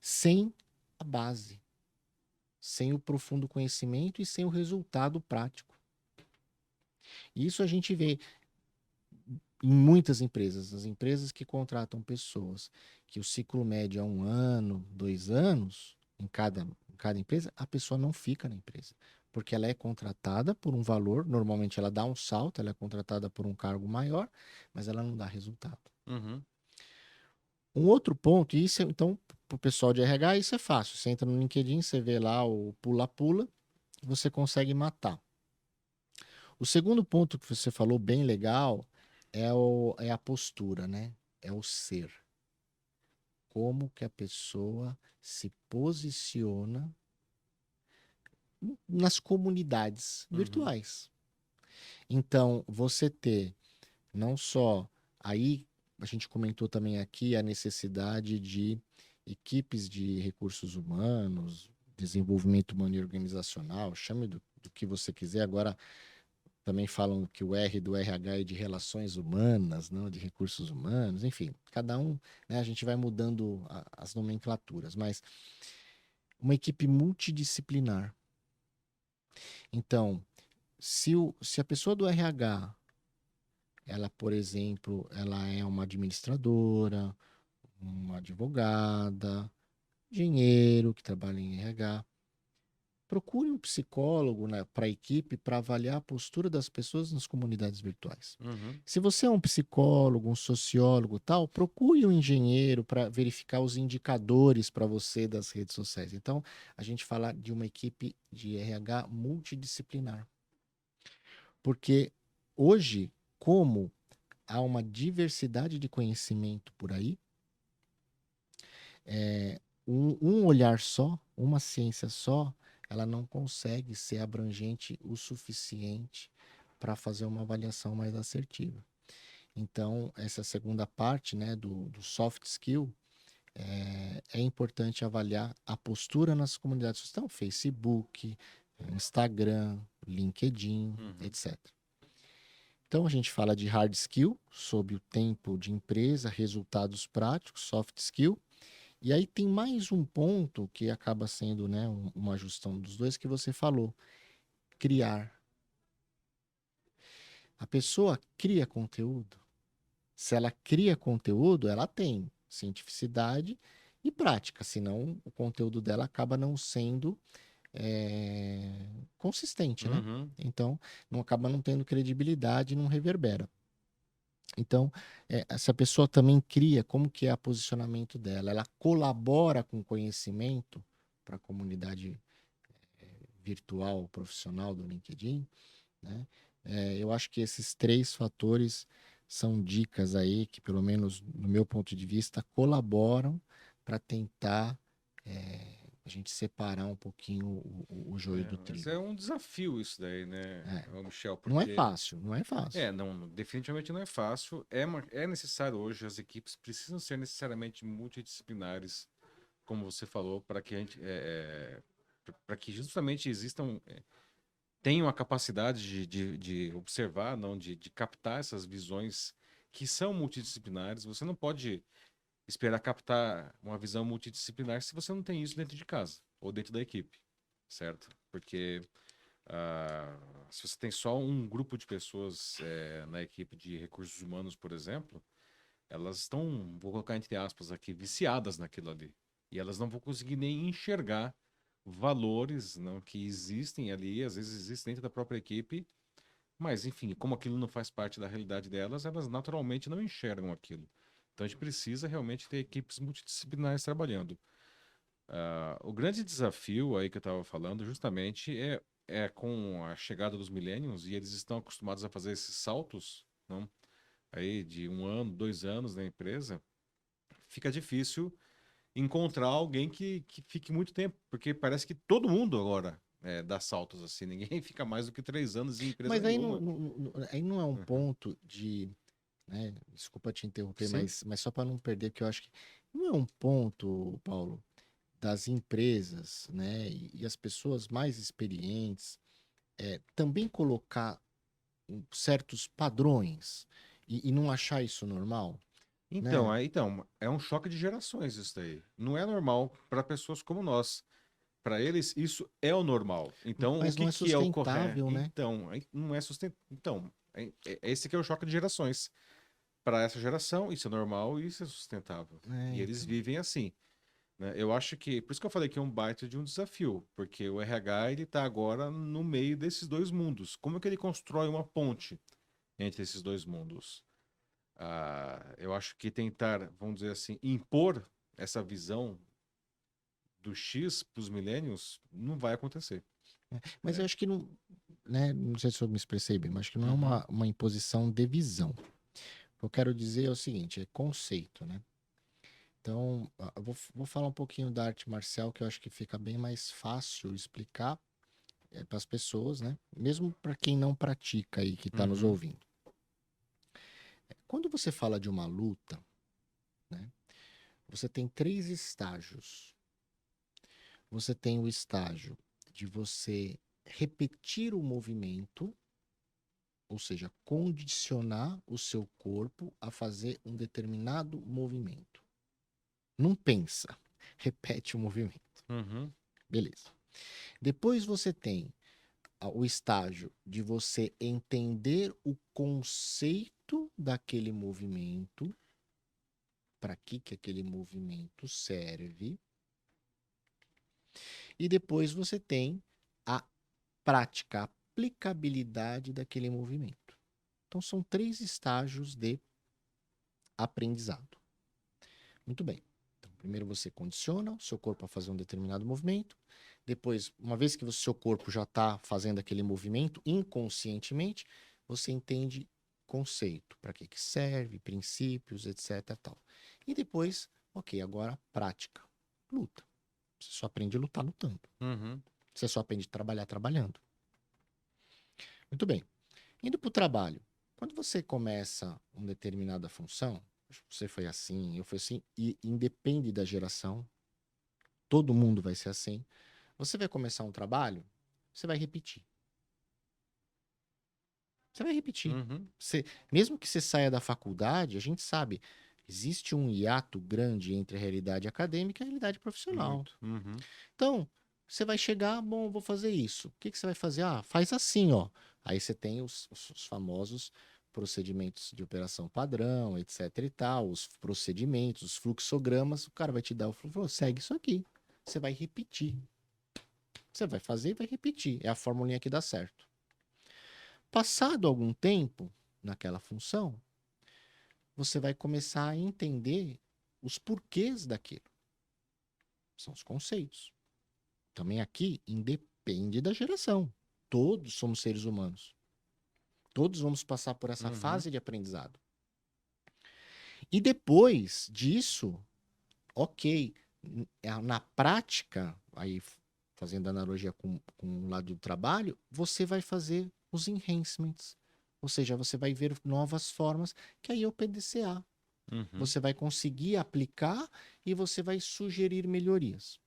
sem a base, sem o profundo conhecimento e sem o resultado prático. Isso a gente vê em muitas empresas. As empresas que contratam pessoas que o ciclo médio é 1 ano, 2 anos, em cada empresa, a pessoa não fica na empresa. Porque ela é contratada por um valor, normalmente ela dá um salto, ela é contratada por um cargo maior, mas ela não dá resultado. Uhum. Um outro ponto, e isso então, para o pessoal de RH, isso é fácil. Você entra no LinkedIn, você vê lá o pula-pula, você consegue matar. O segundo ponto que você falou, bem legal, é a postura, né? É o ser. Como que a pessoa se posiciona nas comunidades Uhum. virtuais. Então, você ter não só aí, a gente comentou também aqui a necessidade de equipes de recursos humanos, desenvolvimento humano e organizacional, chame do que você quiser. Agora também falam que o R do RH é de relações humanas, não de recursos humanos, enfim, cada um, né, a gente vai mudando as nomenclaturas, mas uma equipe multidisciplinar. Então, se a pessoa do RH, ela, por exemplo, ela é uma administradora, uma advogada, engenheiro que trabalha em RH, procure um psicólogo, né, para a equipe para avaliar a postura das pessoas nas comunidades virtuais. Uhum. Se você é um psicólogo, um sociólogo, tal, procure um engenheiro para verificar os indicadores para você das redes sociais. Então, a gente fala de uma equipe de RH multidisciplinar. Porque hoje, como há uma diversidade de conhecimento por aí, um olhar só, uma ciência só, ela não consegue ser abrangente o suficiente para fazer uma avaliação mais assertiva. Então, essa segunda parte, né, do soft skill, é importante avaliar a postura nas comunidades sociais, então, Facebook, Instagram, LinkedIn, Uhum. etc. Então, a gente fala de hard skill, sob o tempo de empresa, resultados práticos, soft skill. E aí tem mais um ponto que acaba sendo, né, uma junção dos dois que você falou, criar. A pessoa cria conteúdo. Se ela cria conteúdo, ela tem cientificidade e prática, senão o conteúdo dela acaba não sendo consistente, né? Uhum. Então, não acaba não tendo credibilidade, não reverbera. Então, essa pessoa também cria como que é o posicionamento dela. Ela colabora com conhecimento para a comunidade virtual, profissional do LinkedIn, né? Eu acho que esses 3 fatores são dicas aí que, pelo menos no meu ponto de vista, colaboram para tentar a gente separar um pouquinho o joio do Mas trigo. é um desafio isso daí, né, É. ô Michel, Não é porque fácil, não é fácil. não, definitivamente não é fácil. É necessário hoje, as equipes precisam ser necessariamente multidisciplinares, como você falou, para que a gente, para que justamente existam, tenham a capacidade de observar, não, de captar essas visões que são multidisciplinares. Você não pode esperar captar uma visão multidisciplinar se você não tem isso dentro de casa ou dentro da equipe, certo? Porque se você tem só um grupo de pessoas na equipe de recursos humanos, por exemplo, elas estão, vou colocar entre aspas aqui, viciadas naquilo ali. E elas não vão conseguir nem enxergar valores não, que existem ali, às vezes existem dentro da própria equipe, mas enfim, como aquilo não faz parte da realidade delas, elas naturalmente não enxergam aquilo. Então a gente precisa realmente ter equipes multidisciplinares trabalhando. O grande desafio aí que eu estava falando justamente é com a chegada dos millennials e eles estão acostumados a fazer esses saltos, não? Aí de 1 ano, 2 anos na empresa, fica difícil encontrar alguém que fique muito tempo, porque parece que todo mundo agora dá saltos assim, ninguém fica mais do que 3 anos em empresa Mas aí nenhuma. aí não é um Uhum. ponto de, né? Desculpa te interromper, Sim, mas só para não perder, porque eu acho que não é um ponto, Paulo, das empresas, né? E as pessoas mais experientes também colocar certos padrões e não achar isso normal, então, né? então, é um choque de gerações isso daí. Não é normal para pessoas como nós. Para eles, isso é o normal. Então, o Mas não que é que é o correto? sustentável, né? Então, não é sustentável. Então, esse que é o choque de gerações. Para essa geração, isso é normal e isso é sustentável. E eles Então. vivem assim, né? Eu acho que, por isso que eu falei que é um baita de um desafio, porque o RH ele está agora no meio desses dois mundos. Como é que ele constrói uma ponte entre esses dois mundos? Eu acho que tentar, vamos dizer assim, impor essa visão do X para os millennials não vai acontecer. Mas eu acho que não, né? Não sei se eu me expressei bem, mas acho que não é Uhum, uma imposição de visão. O que eu quero dizer é o seguinte, é conceito, né? Então, eu vou falar um pouquinho da arte marcial, que eu acho que fica bem mais fácil explicar para as pessoas, né? Mesmo para quem não pratica aí, que está nos uhum, ouvindo. Quando você fala de uma luta, né? Você tem três estágios. Você tem o estágio de você repetir o movimento, ou seja, condicionar o seu corpo a fazer um determinado movimento. Não pensa, repete o movimento. uhum, Beleza. Depois você tem o estágio de você entender o conceito daquele movimento, para que aquele movimento serve, e depois você tem a prática, a aplicabilidade daquele movimento. Então são três estágios de aprendizado. Muito bem. Então, primeiro você condiciona o seu corpo a fazer um determinado movimento. Depois, uma vez que o seu corpo já está fazendo aquele movimento inconscientemente, você entende conceito, para que serve, princípios, etc. Tal. E depois, ok, agora prática, luta. Você só aprende a lutar lutando. uhum, Você só aprende a trabalhar trabalhando. Muito bem. Indo para o trabalho. Quando você começa uma determinada função, você foi assim, eu fui assim, e independe da geração, todo mundo vai ser assim. Você vai começar um trabalho, você vai repetir. Você vai repetir. uhum. Você, mesmo que você saia da faculdade, a gente sabe, existe um hiato grande entre a realidade acadêmica e a realidade profissional. Muito. Uhum, Então, você vai chegar, bom, eu vou fazer isso. O que que você vai fazer? Ah, faz assim, ó. Aí você tem os famosos procedimentos de operação padrão, etc e tal, os procedimentos, os fluxogramas. O cara vai te dar o fluxo, segue isso aqui. Você vai repetir. Você vai fazer e vai repetir. É a formulinha que dá certo. Passado algum tempo naquela função, você vai começar a entender os porquês daquilo. São os conceitos. Também aqui independe da geração. Todos somos seres humanos. Todos vamos passar por essa uhum, fase de aprendizado. E depois disso, ok, na prática, aí fazendo analogia com o lado do trabalho, você vai fazer os enhancements. Ou seja, você vai ver novas formas, que aí é o PDCA. uhum. Você vai conseguir aplicar e você vai sugerir melhorias.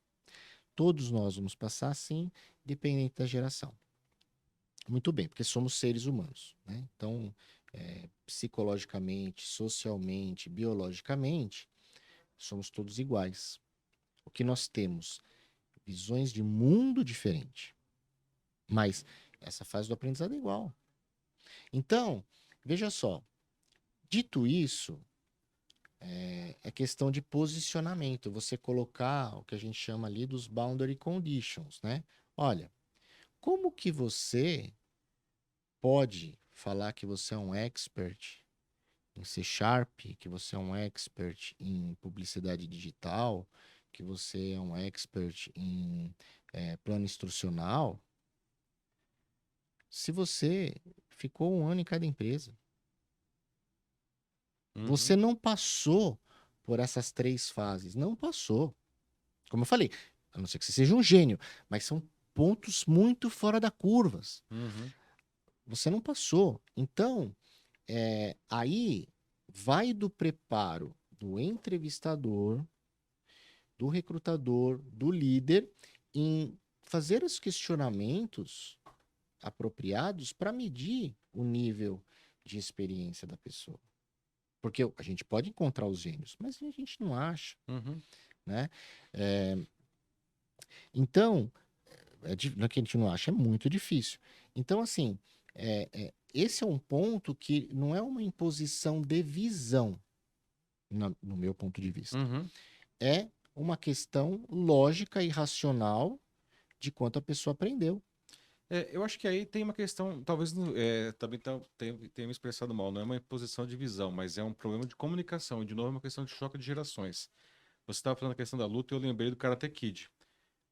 Todos nós vamos passar assim, dependente da geração. Muito bem, porque somos seres humanos, né? Então, psicologicamente, socialmente, biologicamente, somos todos iguais. O que nós temos? Visões de mundo diferente. Mas essa fase do aprendizado é igual. Então, veja só. Dito isso, é questão de posicionamento. Você colocar o que a gente chama ali dos boundary conditions, né? Olha, como que você pode falar que você é um expert em C Sharp, que você é um expert em publicidade digital, que você é um expert em plano instrucional, se você ficou um ano em cada empresa, você Uhum. não passou por essas 3 fases, não passou. Como eu falei, a não ser que você seja um gênio, mas são pontos muito fora da curvas. Uhum. Você não passou. Então, aí vai do preparo do entrevistador, do recrutador, do líder, em fazer os questionamentos apropriados para medir o nível de experiência da pessoa. Porque a gente pode encontrar os gênios, mas a gente não acha, Uhum. né? Então, não é que a gente não acha, é muito difícil. Então, assim, esse é um ponto que não é uma imposição de visão, no meu ponto de vista. Uhum. É uma questão lógica e racional de quanto a pessoa aprendeu. Eu acho que aí tem uma questão, talvez também tenha me expressado mal, não é uma imposição de visão, mas é um problema de comunicação, e de novo é uma questão de choque de gerações. Você estava falando a questão da luta e eu lembrei do Karate Kid.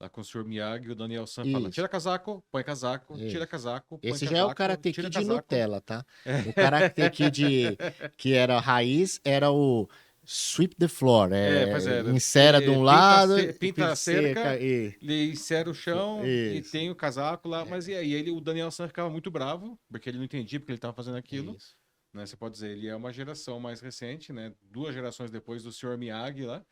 Lá com o Sr. Miyagi e o Daniel San falando: Isso, tira casaco, põe casaco, tira isso. casaco, põe Esse já é o casaco, Karate tira Kid casaco. Nutella, tá? O Karate Kid que era a raiz era o sweep the floor, Pois é, insera de um lado e pinta a cerca, cerca e ele insere o chão e isso, tem o casaco lá, mas e aí o Daniel San ficava muito bravo, porque ele não entendia porque ele estava fazendo aquilo, isso. né? Você pode dizer, ele é uma geração mais recente, né? 2 gerações depois do Sr. Miyagi lá,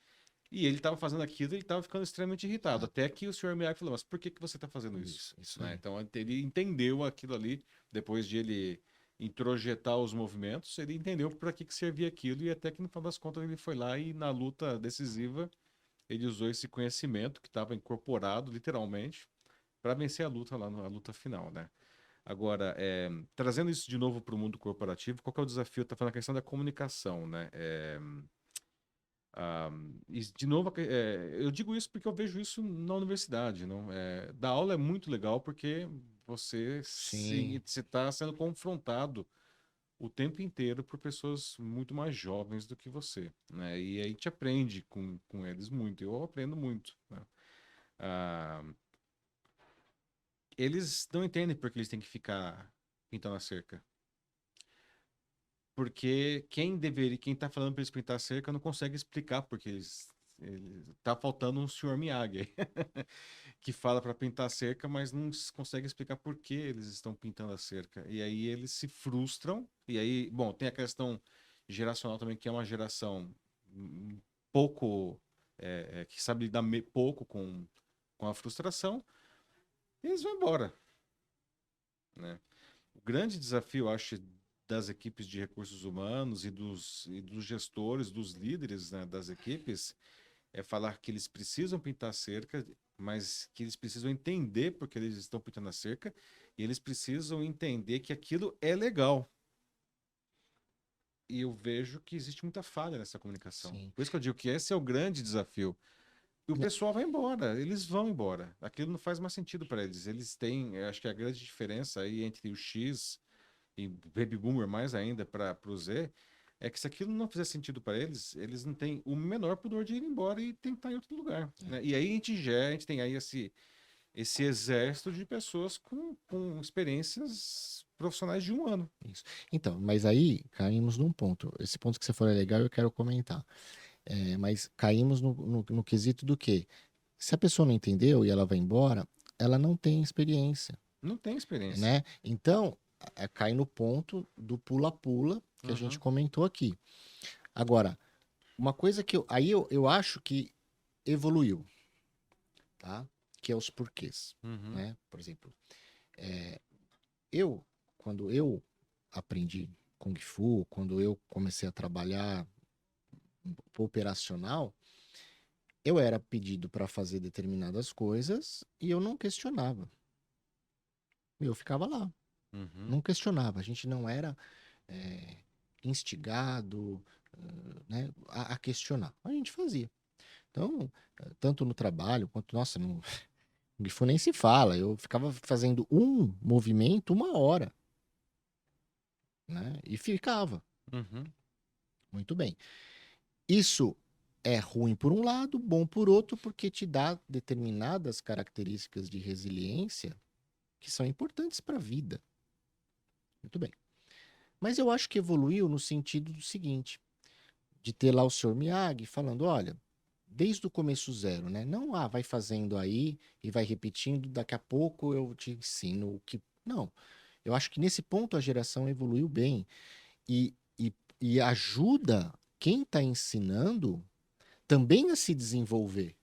e ele estava fazendo aquilo e ele estava ficando extremamente irritado, Ah, até que o Sr. Miyagi falou: mas por que que você está fazendo isso? isso Né? aí. Então ele entendeu aquilo ali, depois de ele introjetar os movimentos, ele entendeu para que servia aquilo e até que no final das contas ele foi lá e na luta decisiva ele usou esse conhecimento que estava incorporado literalmente para vencer a luta lá na luta final, né? Agora, trazendo isso de novo para o mundo corporativo, qual que é o desafio? Tá falando a questão da comunicação, né? Ah, e de novo, eu digo isso porque eu vejo isso na universidade, não? Dar aula é muito legal porque você Sim. se está sendo confrontado o tempo inteiro por pessoas muito mais jovens do que você, né? E aí a gente aprende com eles muito. Eu aprendo muito, né? Ah, eles não entendem porque eles têm que ficar pintando a cerca. Porque quem tá falando para eles pintar a cerca não consegue explicar porque tá faltando um senhor Miyagi aí, que fala para pintar a cerca, mas não consegue explicar por que eles estão pintando a cerca. E aí eles se frustram. E aí, bom, tem a questão geracional também, que é uma geração pouco, que sabe lidar pouco com a frustração, e eles vão embora, né? O grande desafio, acho, das equipes de recursos humanos e dos gestores, dos líderes, né, das equipes, é falar que eles precisam pintar a cerca, mas que eles precisam entender porque eles estão pintando a cerca, e eles precisam entender que aquilo é legal. E eu vejo que existe muita falha nessa comunicação. Sim. Por isso que eu digo que esse é o grande desafio. E o Né, pessoal vai embora, eles vão embora. Aquilo não faz mais sentido para eles. Eles têm, eu acho que a grande diferença aí entre o X e Baby Boomer mais ainda para o Z, é que se aquilo não fizer sentido para eles, eles não têm o menor pudor de ir embora e tentar em outro lugar, né? E aí a gente tem aí esse exército de pessoas com experiências profissionais de 1 ano. isso. Então, mas aí caímos num ponto. Esse ponto que você falou é legal, eu quero comentar. Mas caímos no quesito do quê? Se a pessoa não entendeu e ela vai embora, ela não tem experiência, Não tem experiência. né? Então, cai no ponto do pula-pula que a gente Uhum, comentou aqui. Agora, uma coisa que eu acho que evoluiu, tá? Que é os porquês, uhum, né? Por exemplo, eu, quando eu aprendi Kung Fu, quando eu comecei a trabalhar operacional, eu era pedido para fazer determinadas coisas e eu não questionava. Eu ficava lá, uhum, não questionava. A gente não era instigado, né, a questionar. A gente fazia. Então, tanto no trabalho quanto, nossa, no Kung Fu nem se fala. Eu ficava fazendo um movimento 1 hora, né? E ficava. uhum. Muito bem. Isso é ruim por um lado, bom por outro, porque te dá determinadas características de resiliência que são importantes para a vida. Muito bem. Mas eu acho que evoluiu no sentido do seguinte, de ter lá o senhor Miyagi falando, olha, desde o começo zero, né? Não, vai fazendo aí e vai repetindo, daqui a pouco eu te ensino o que... Não, eu acho que nesse ponto a geração evoluiu bem e, e ajuda quem está ensinando também a se desenvolver,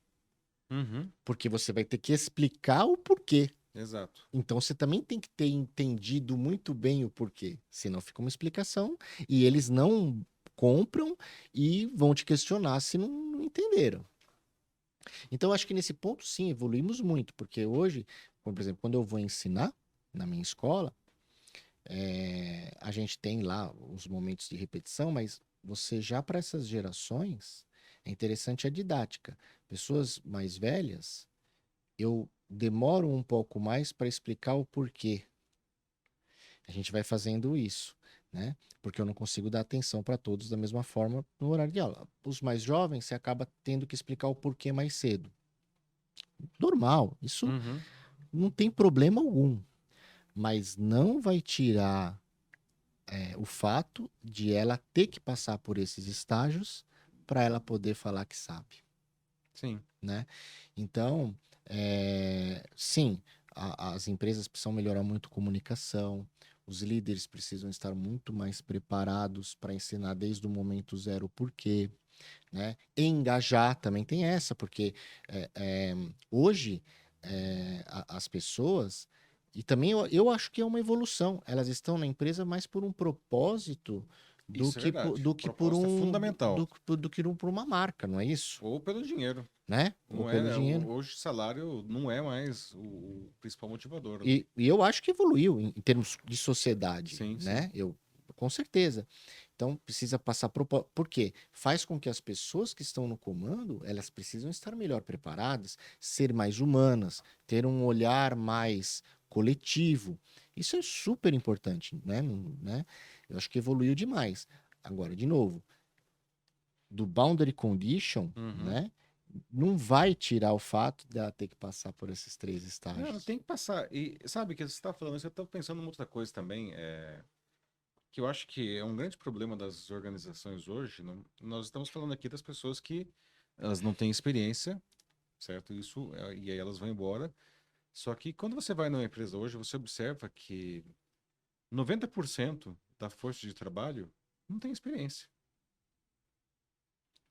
Uhum, porque você vai ter que explicar o porquê. exato. Então você também tem que ter entendido muito bem o porquê, senão fica uma explicação e eles não compram e vão te questionar se não entenderam. Então eu acho que nesse ponto sim evoluímos muito, porque hoje, por exemplo, quando eu vou ensinar na minha escola, a gente tem lá os momentos de repetição, mas você já para essas gerações é interessante a didática. Pessoas mais velhas, eu demoro um pouco mais para explicar o porquê. A gente vai fazendo isso, né? Porque eu não consigo dar atenção para todos da mesma forma no horário de aula. Os mais jovens, você acaba tendo que explicar o porquê mais cedo. Normal, isso Uhum, não tem problema algum, mas não vai tirar o fato de ela ter que passar por esses estágios para ela poder falar que sabe, sim. né? Então, sim, as empresas precisam melhorar muito a comunicação, os líderes precisam estar muito mais preparados para ensinar desde o momento zero o porquê, né? Engajar também tem essa, porque hoje as pessoas, e também eu acho que é uma evolução, elas estão na empresa mais por um propósito do Isso é que, verdade. do O que por propósito é fundamental. do que por uma marca, não é isso? Ou pelo dinheiro. Né? Ou Não pelo é, dinheiro. hoje salário não é mais o principal motivador, né? E eu acho que evoluiu em termos de sociedade, Sim, sim. né? Com certeza. Então precisa passar por quê? Faz com que as pessoas que estão no comando, elas precisam estar melhor preparadas, ser mais humanas, ter um olhar mais coletivo. Isso é super importante, né? Né? Eu acho que evoluiu demais. Agora, de novo, do boundary condition, Uhum. né? Não vai tirar o fato dela ter que passar por esses três Não, estágios. tem que passar. E sabe que você está falando isso, eu estou pensando em outra coisa também, que eu acho que é um grande problema das organizações hoje. Nós estamos falando aqui das pessoas que elas não têm experiência, certo? Isso, e aí elas vão embora. Só que quando você vai numa empresa hoje, você observa que 90% da força de trabalho não tem experiência.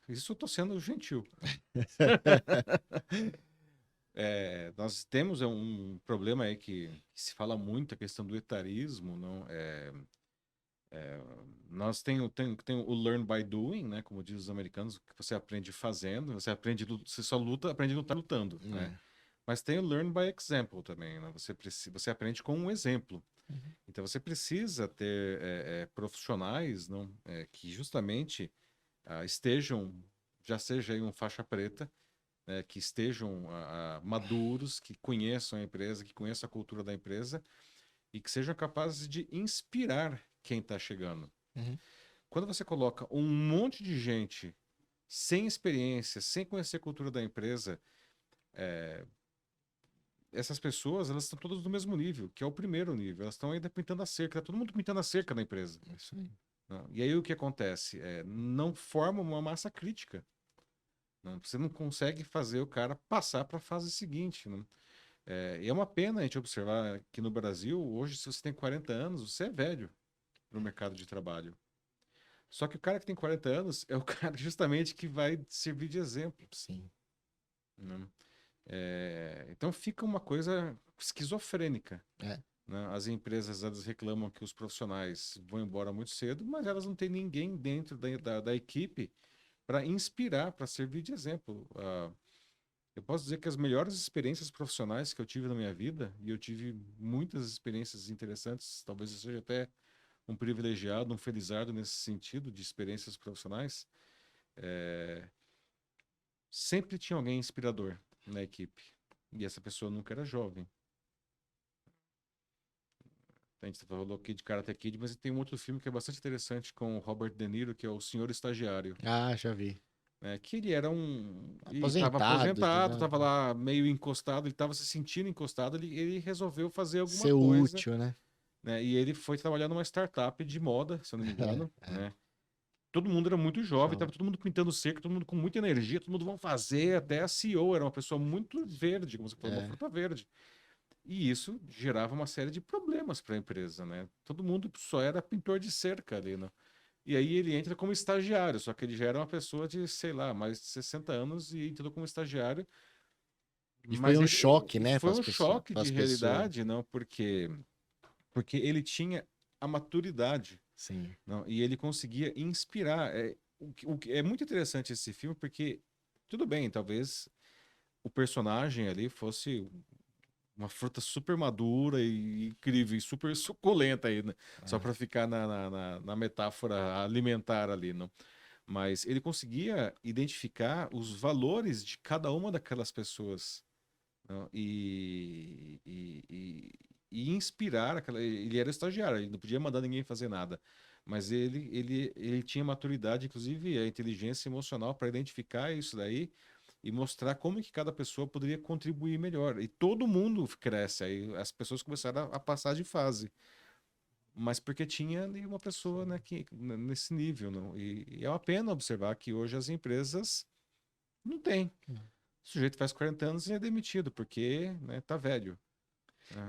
Isso eu estou sendo gentil. Nós temos um problema aí que se fala muito, a questão do etarismo, não? Nós tem o learn by doing, né? Como dizem os americanos, que você aprende fazendo, você só luta, aprende lutando, né? É. Mas tem o learn by example também, né? Você aprende com um exemplo. Uhum. Então você precisa ter profissionais, não? Que justamente estejam, já seja aí um faixa preta, que estejam maduros, que conheçam a empresa, que conheçam a cultura da empresa e que sejam capazes de inspirar quem está chegando. Uhum. Quando você coloca um monte de gente sem experiência, sem conhecer a cultura da empresa, essas pessoas elas estão todas no mesmo nível, que é o primeiro nível. Elas estão ainda pintando a cerca, tá todo mundo pintando a cerca na empresa. Isso aí. Né? E aí o que acontece? Não forma uma massa crítica. Né? Você não consegue fazer o cara passar para a fase seguinte. Né? E é uma pena a gente observar que no Brasil, hoje, se você tem 40 anos, você é velho no mercado de trabalho. Só que o cara que tem 40 anos é o cara justamente que vai servir de exemplo. Sim. Né? Então fica uma coisa esquizofrênica. É. Né? As empresas elas reclamam que os profissionais vão embora muito cedo, mas elas não têm ninguém dentro da equipe para inspirar, para servir de exemplo. Eu posso dizer que as melhores experiências profissionais que eu tive na minha vida, e eu tive muitas experiências interessantes, talvez eu seja até um privilegiado, um felizardo nesse sentido de experiências profissionais, sempre tinha alguém inspirador na equipe. E essa pessoa nunca era jovem. A gente falou aqui de Karate Kid, mas tem um outro filme que é bastante interessante com o Robert De Niro, que é O Senhor Estagiário. Ah, já vi. Né? Que ele era um. E estava Aposentado, aposentado, né? estava lá meio encostado, ele estava se sentindo encostado, ele resolveu fazer alguma Ser coisa, útil, né? né? E ele foi trabalhar numa startup de moda, se eu não me engano, né? Todo mundo era muito jovem, estava Jovem. todo mundo pintando cerca, todo mundo com muita energia, todo mundo vão fazer, até a CEO era uma pessoa muito verde, como você falou, uma É, fruta verde. E isso gerava uma série de problemas para a empresa, né? Todo mundo só era pintor de cerca ali, né? E aí ele entra como estagiário, só que ele já era uma pessoa de, sei lá, mais de 60 anos e entrou como estagiário. e foi Mas um ele choque, e né, para foi as um pessoas, choque de realidade, não? Porque ele tinha a maturidade, Sim, não? E ele conseguia inspirar. É muito interessante esse filme porque tudo bem, talvez o personagem ali fosse uma fruta super madura e incrível, e super suculenta aí, né? Só é, para ficar na metáfora alimentar ali, não? Mas ele conseguia identificar os valores de cada uma daquelas pessoas, não? E inspirar aquela. Ele era estagiário, ele não podia mandar ninguém fazer nada. Mas ele tinha maturidade, inclusive a inteligência emocional para identificar isso daí e mostrar como que cada pessoa poderia contribuir melhor. E todo mundo cresce, aí as pessoas começaram a passar de fase. Mas porque tinha ali uma pessoa, né, nesse nível, não? E é uma pena observar que hoje as empresas não têm. O sujeito faz 40 anos e é demitido, porque, né, tá velho.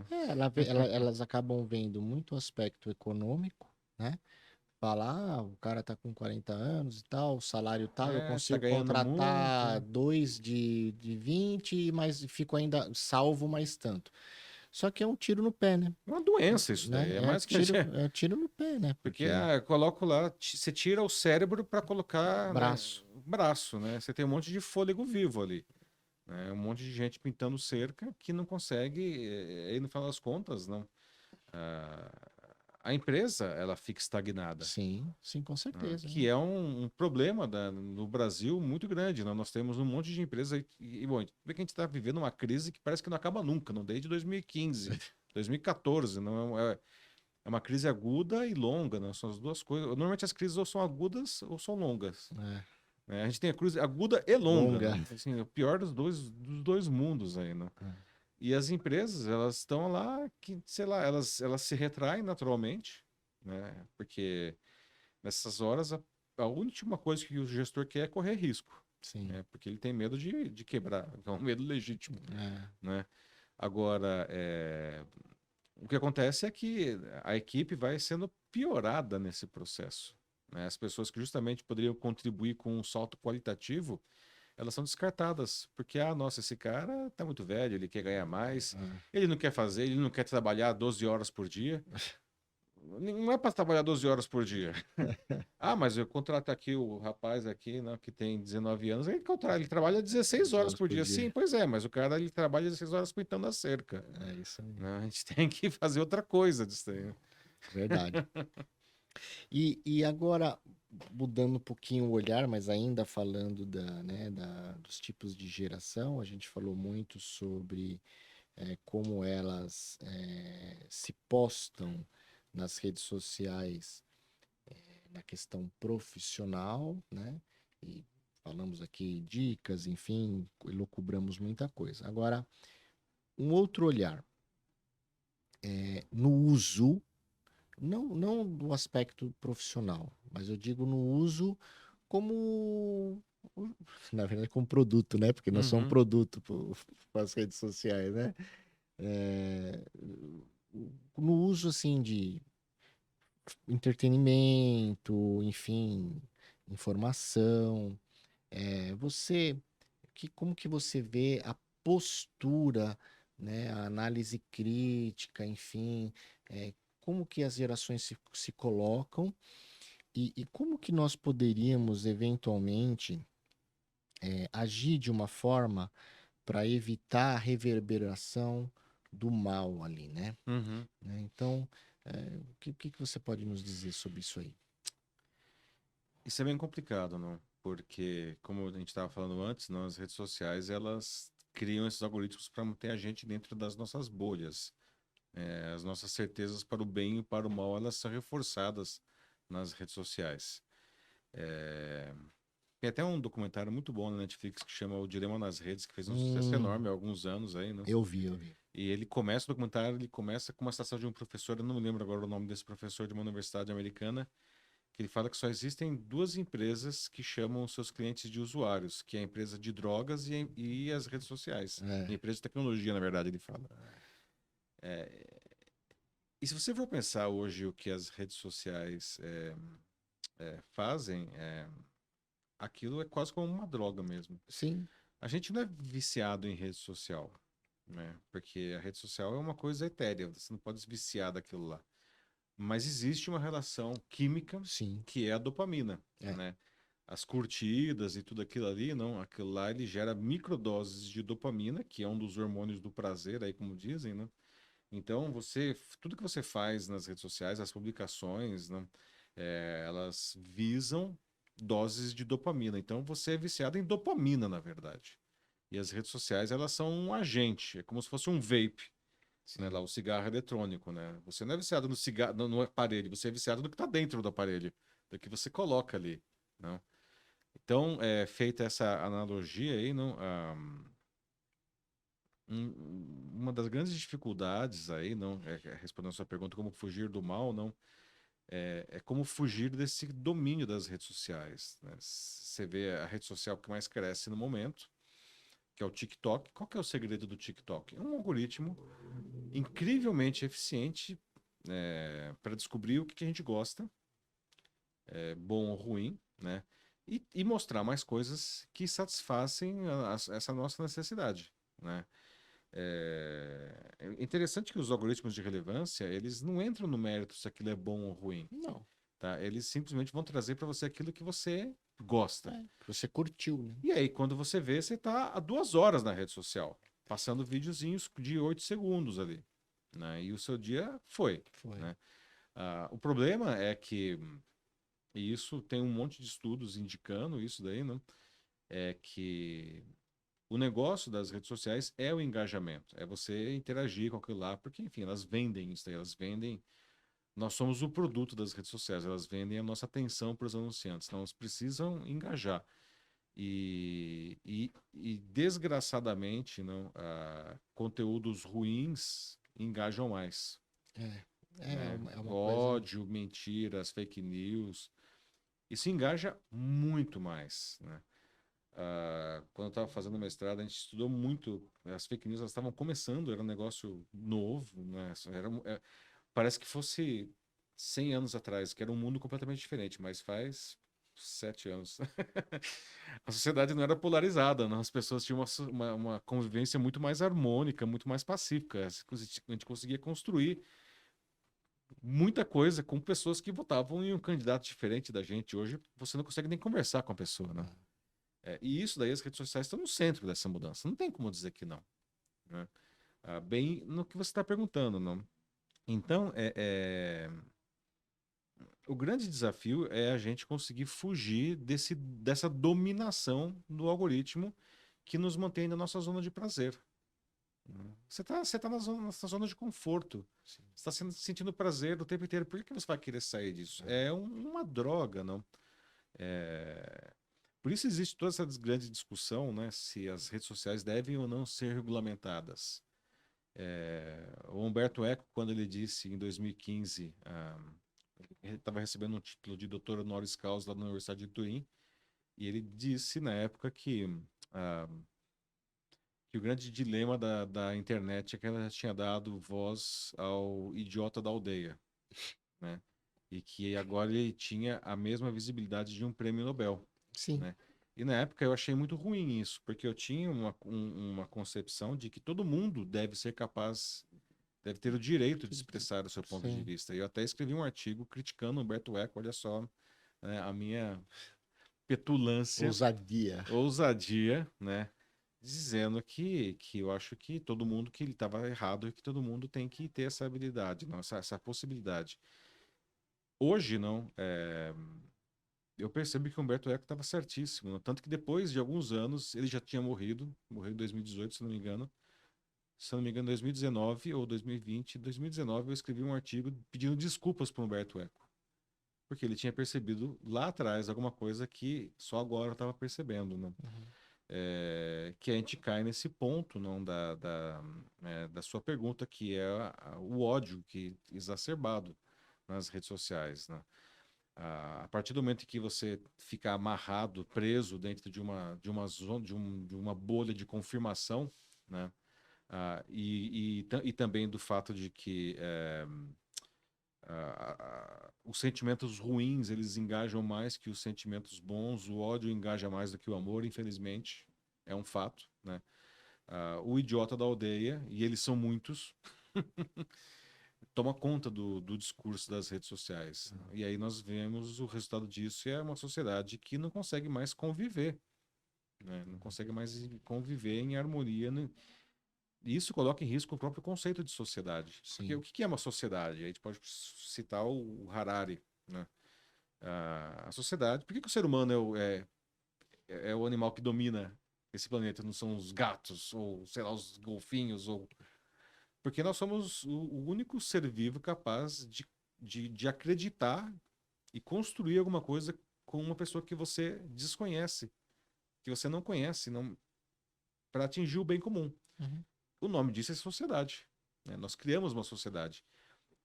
É. elas acabam vendo muito o aspecto econômico, né? Falar, o cara tá com 40 anos e tal, o salário tal, eu Tá consigo ganhando muito. contratar dois de 20, mas fico ainda salvo mais tanto. Só que é um tiro no pé, né? É uma doença isso daí. É mais que a gente. É tiro no pé, né? Porque Porque coloco lá, você tira o cérebro para colocar, né, braço. braço, né? Você tem um monte de fôlego vivo ali. Né? Um monte de gente pintando cerca que não consegue, e no final das contas, não. Ah, a empresa, ela fica estagnada. Sim, sim, com Né? certeza, Que né? é um problema no Brasil muito grande. Né? Nós temos um monte de empresas bom, vê que a gente está vivendo uma crise que parece que não acaba nunca, não desde 2015, 2014, não é uma crise aguda e longa, né? São as duas coisas. Normalmente as crises ou são agudas ou são longas. É, Né? A gente tem a crise aguda e longa, longa. né? Assim, é o pior dos dois mundos aí, né? É. E as empresas, elas estão lá que, sei lá, elas se retraem naturalmente, né? Porque nessas horas a última coisa que o gestor quer é correr risco, Sim. né? Porque ele tem medo de quebrar, é um medo legítimo, É, né? Agora, o que acontece é que a equipe vai sendo piorada nesse processo, né? As pessoas que justamente poderiam contribuir com um salto qualitativo, elas são descartadas, porque, nossa, esse cara tá muito velho, ele quer ganhar mais, é. ele não quer fazer, ele não quer trabalhar 12 horas por dia. Não é para trabalhar 12 horas por dia. Mas eu contrato aqui o rapaz aqui, né, que tem 19 anos, ele trabalha 16 12 horas horas por por dia. Sim, dia. pois é, mas o cara ele trabalha 16 horas pintando a cerca. É isso aí. Né? A gente tem que fazer outra coisa disso aí. Né? Verdade. E agora, mudando um pouquinho o olhar, mas ainda falando dos tipos de geração, a gente falou muito sobre como elas se postam nas redes sociais na questão profissional, né? E falamos aqui dicas, enfim, elucubramos muita coisa. Agora, um outro olhar no uso, não do aspecto profissional, mas eu digo no uso como, na verdade, como produto, né? Porque nós somos um Uhum. produto para as redes sociais, né? É, no uso, assim, de entretenimento, enfim, informação. Como que você vê a postura, né, a análise crítica, enfim, como que as gerações se colocam e como que nós poderíamos eventualmente agir de uma forma para evitar a reverberação do mal ali, né? Uhum. Então, o que você pode nos dizer sobre isso aí? Isso é bem complicado, não? Porque, como a gente estava falando antes, não, as redes sociais elas criam esses algoritmos para manter a gente dentro das nossas bolhas. As nossas certezas para o bem e para o mal, elas são reforçadas nas redes sociais. É, Tem até um documentário muito bom na Netflix que chama O Dilema nas Redes, que fez um sucesso enorme há alguns anos aí, né? Eu vi, eu vi. E ele começa o documentário, ele começa com uma citação de um professor, eu não me lembro agora o nome desse professor de uma universidade americana, que ele fala que só existem duas empresas que chamam seus clientes de usuários, que é a empresa de drogas e as redes sociais. É, E a empresa de tecnologia, na verdade, ele fala. E se você for pensar hoje o que as redes sociais fazem, aquilo é quase como uma droga mesmo. sim, A gente não é viciado em rede social, né? Porque a rede social é uma coisa etérea, você não pode se viciar daquilo lá. Mas existe uma relação química sim. que é a dopamina, É. né? As curtidas e tudo aquilo ali, não, aquilo lá ele gera microdoses de dopamina, que é um dos hormônios do prazer, aí como dizem, né? Então tudo que você faz nas redes sociais, as publicações, né? Elas visam doses de dopamina. Então você é viciado em dopamina, na verdade. E as redes sociais, elas são um agente, é como se fosse um vape, né? Lá Sim. o cigarro eletrônico, né? Você não é viciado no cigarro, no aparelho, você é viciado no que está dentro do aparelho, do que você coloca ali, não? Então, feita essa analogia aí, não, uma das grandes dificuldades aí, não, respondendo a sua pergunta, como fugir do mal, não, é como fugir desse domínio das redes sociais, né? Você vê a rede social que mais cresce no momento, que é o TikTok. Qual que é o segredo do TikTok? É um algoritmo incrivelmente eficiente para descobrir o que a gente gosta, bom ou ruim, né? E mostrar mais coisas que satisfazem essa nossa necessidade, né? É interessante que os algoritmos de relevância, eles não entram no mérito se aquilo é bom ou ruim, Não. tá? Eles simplesmente vão trazer para você aquilo que você gosta. É, que você curtiu, né? E aí, quando você vê, você está há 2 horas na rede social, passando videozinhos de 8 segundos ali, né? E o seu dia foi, Foi. né? O problema é que, e isso tem um monte de estudos indicando isso daí, né? É que o negócio das redes sociais é o engajamento, é você interagir com aquilo lá, porque, enfim, elas vendem isso daí, elas vendem. Nós somos o produto das redes sociais, elas vendem a nossa atenção para os anunciantes, então elas precisam engajar. E desgraçadamente, não, conteúdos ruins engajam mais, É. né? É uma coisa. Ódio, mentiras, fake news, isso engaja muito mais, né? Quando eu estava fazendo mestrado, a gente estudou muito. As fake news elas estavam começando, era um negócio novo, né? Parece que fosse 100 anos atrás, que era um mundo completamente diferente, mas faz 7 anos. A sociedade não era polarizada, não. As pessoas tinham uma convivência muito mais harmônica, muito mais pacífica. A gente conseguia construir muita coisa com pessoas que votavam em um candidato diferente da gente. Hoje você não consegue nem conversar com a pessoa, né? E isso daí, as redes sociais estão no centro dessa mudança. Não tem como dizer que não, né? Bem no que você está perguntando, não? Então, o grande desafio é a gente conseguir fugir dessa dominação do algoritmo que nos mantém na nossa zona de prazer, né? Você tá na zona de conforto. Sim. Você está sentindo prazer o tempo inteiro. Por que você vai querer sair disso? É uma droga, não? É, Por isso existe toda essa grande discussão, né, se as redes sociais devem ou não ser regulamentadas. O Humberto Eco, quando ele disse em 2015, ele estava recebendo um título de doutor honoris causa lá na Universidade de Turim, e ele disse na época ah, que o grande dilema da internet é que ela tinha dado voz ao idiota da aldeia, né? E que agora ele tinha a mesma visibilidade de um prêmio Nobel, Sim. né? E na época eu achei muito ruim isso, porque eu tinha uma concepção de que todo mundo deve ser capaz, deve ter o direito de expressar o seu ponto de Sim. vista. E eu até escrevi um artigo criticando Humberto Eco, olha só, né, a minha petulância, Ousadia. ousadia, né? Dizendo que eu acho que todo mundo que ele estava errado e que todo mundo tem que ter essa habilidade, não, essa possibilidade. Hoje, não, eu percebi que o Humberto Eco estava certíssimo, né? Tanto que depois de alguns anos, ele já tinha morrido em 2018, se não me engano, se eu não me engano, 2019 ou 2020, 2019 eu escrevi um artigo pedindo desculpas para o Humberto Eco, porque ele tinha percebido lá atrás alguma coisa que só agora eu estava percebendo, né? Uhum. Que a gente cai nesse ponto não da sua pergunta, que é o ódio que exacerbado nas redes sociais, né? A partir do momento em que você fica amarrado, preso dentro de uma zona, de uma bolha de confirmação, né? E também do fato de que os sentimentos ruins eles engajam mais que os sentimentos bons, o ódio engaja mais do que o amor, infelizmente, é um fato, né? O idiota da aldeia, e eles são muitos, toma conta do discurso das redes sociais. E aí nós vemos o resultado disso é uma sociedade que não consegue mais conviver, né? Não consegue mais conviver em harmonia, né? E isso coloca em risco o próprio conceito de sociedade. Porque Sim. o que é uma sociedade? A gente pode citar o Harari, né? A sociedade. Por que o ser humano é o animal que domina esse planeta? Não são os gatos, ou sei lá, os golfinhos, ou. Porque nós somos o único ser vivo capaz de acreditar e construir alguma coisa com uma pessoa que você desconhece, que você não conhece, não, para atingir o bem comum. Uhum. O nome disso é sociedade, né? Nós criamos uma sociedade.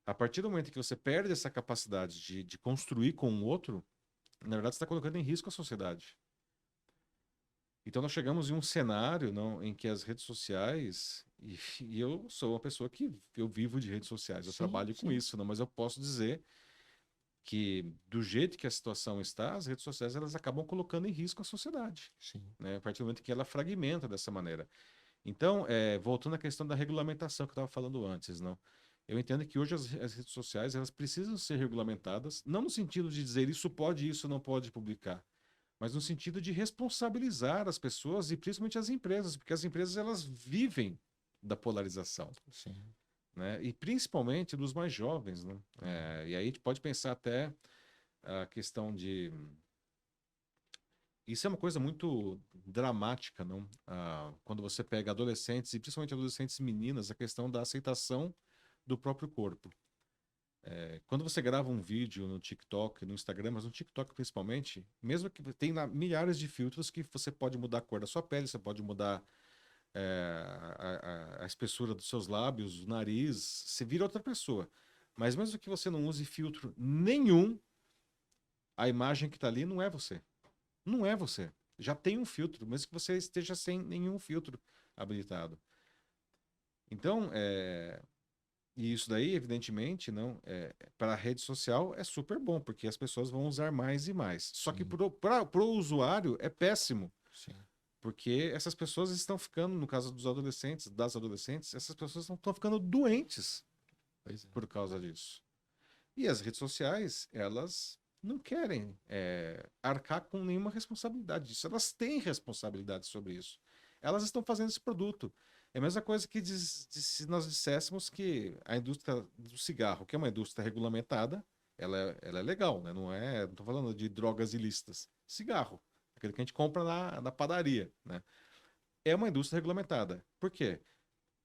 A partir do momento que você perde essa capacidade de construir com o outro, na verdade você está colocando em risco a sociedade. Então nós chegamos em um cenário não, em que as redes sociais, e eu sou uma pessoa que eu vivo de redes sociais, eu Sim, trabalho com sim, isso, não, mas eu posso dizer que do jeito que a situação está, as redes sociais elas acabam colocando em risco a sociedade, sim. né? A partir do momento que ela fragmenta dessa maneira. Então, voltando à questão da regulamentação que eu estava falando antes, não? Eu entendo que hoje as redes sociais elas precisam ser regulamentadas, não no sentido de dizer isso pode, isso não pode publicar, mas no sentido de responsabilizar as pessoas e principalmente as empresas, porque as empresas elas vivem da polarização, Sim. né? E principalmente dos mais jovens, né? E aí a gente pode pensar até a questão de isso é uma coisa muito dramática, não? Quando você pega adolescentes, e principalmente adolescentes meninas, a questão da aceitação do próprio corpo. Quando você grava um vídeo no TikTok, no Instagram, mas no TikTok principalmente, mesmo que tem lá milhares de filtros que você pode mudar a cor da sua pele, você pode mudar a espessura dos seus lábios, o nariz, você vira outra pessoa. Mas mesmo que você não use filtro nenhum, a imagem que está ali não é você. Não é você. Já tem um filtro, mesmo que você esteja sem nenhum filtro habilitado. Então, e isso daí, evidentemente, não para a rede social é super bom, porque as pessoas vão usar mais e mais. Só que Sim, para o usuário é péssimo, sim. porque essas pessoas estão ficando, no caso dos adolescentes, das adolescentes, essas pessoas estão ficando doentes Pois é. por causa disso. E as redes sociais, elas não querem arcar com nenhuma responsabilidade disso. Elas têm responsabilidade sobre isso. Elas estão fazendo esse produto. É a mesma coisa que se nós disséssemos que a indústria do cigarro, que é uma indústria regulamentada, ela é legal, né? Não estou falando de drogas ilícitas. Cigarro, aquele que a gente compra na padaria, né? É uma indústria regulamentada. Por quê?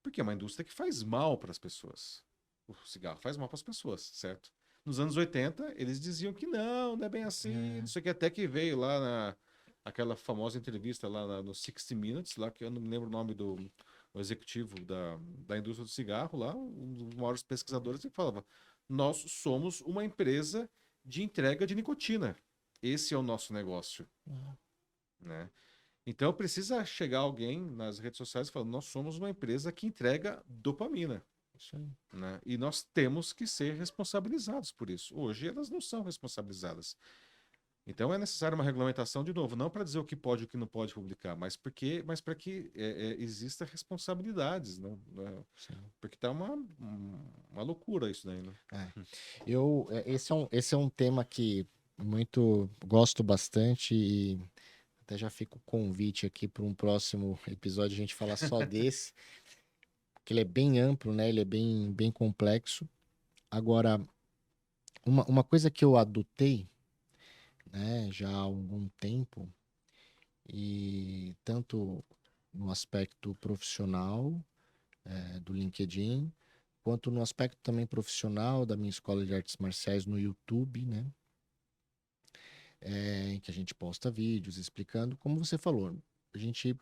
Porque é uma indústria que faz mal para as pessoas. O cigarro faz mal para as pessoas, certo? Nos anos 80, eles diziam que não é bem assim. É, Isso aqui até que veio lá aquela famosa entrevista lá no 60 Minutes, lá que eu não me lembro o nome do executivo da indústria do cigarro, lá, um dos maiores pesquisadores, que falava: nós somos uma empresa de entrega de nicotina. Esse é o nosso negócio, né? Então precisa chegar alguém nas redes sociais falando: nós somos uma empresa que entrega dopamina, isso aí. né? E nós temos que ser responsabilizados por isso. Hoje elas não são responsabilizadas. Então é necessário uma regulamentação de novo, não para dizer o que pode e o que não pode publicar, mas para que exista responsabilidades, né? Sim. Porque tá uma loucura isso daí, né? É. Esse é um tema que muito gosto bastante e até já fica o convite aqui para um próximo episódio a gente falar só desse, que ele é bem amplo, né? Ele é bem complexo. Agora, uma coisa que eu adotei, né, já há algum tempo, e tanto no aspecto profissional do LinkedIn, quanto no aspecto também profissional da minha escola de artes marciais no YouTube, né? Em que a gente posta vídeos explicando, como você falou, a gente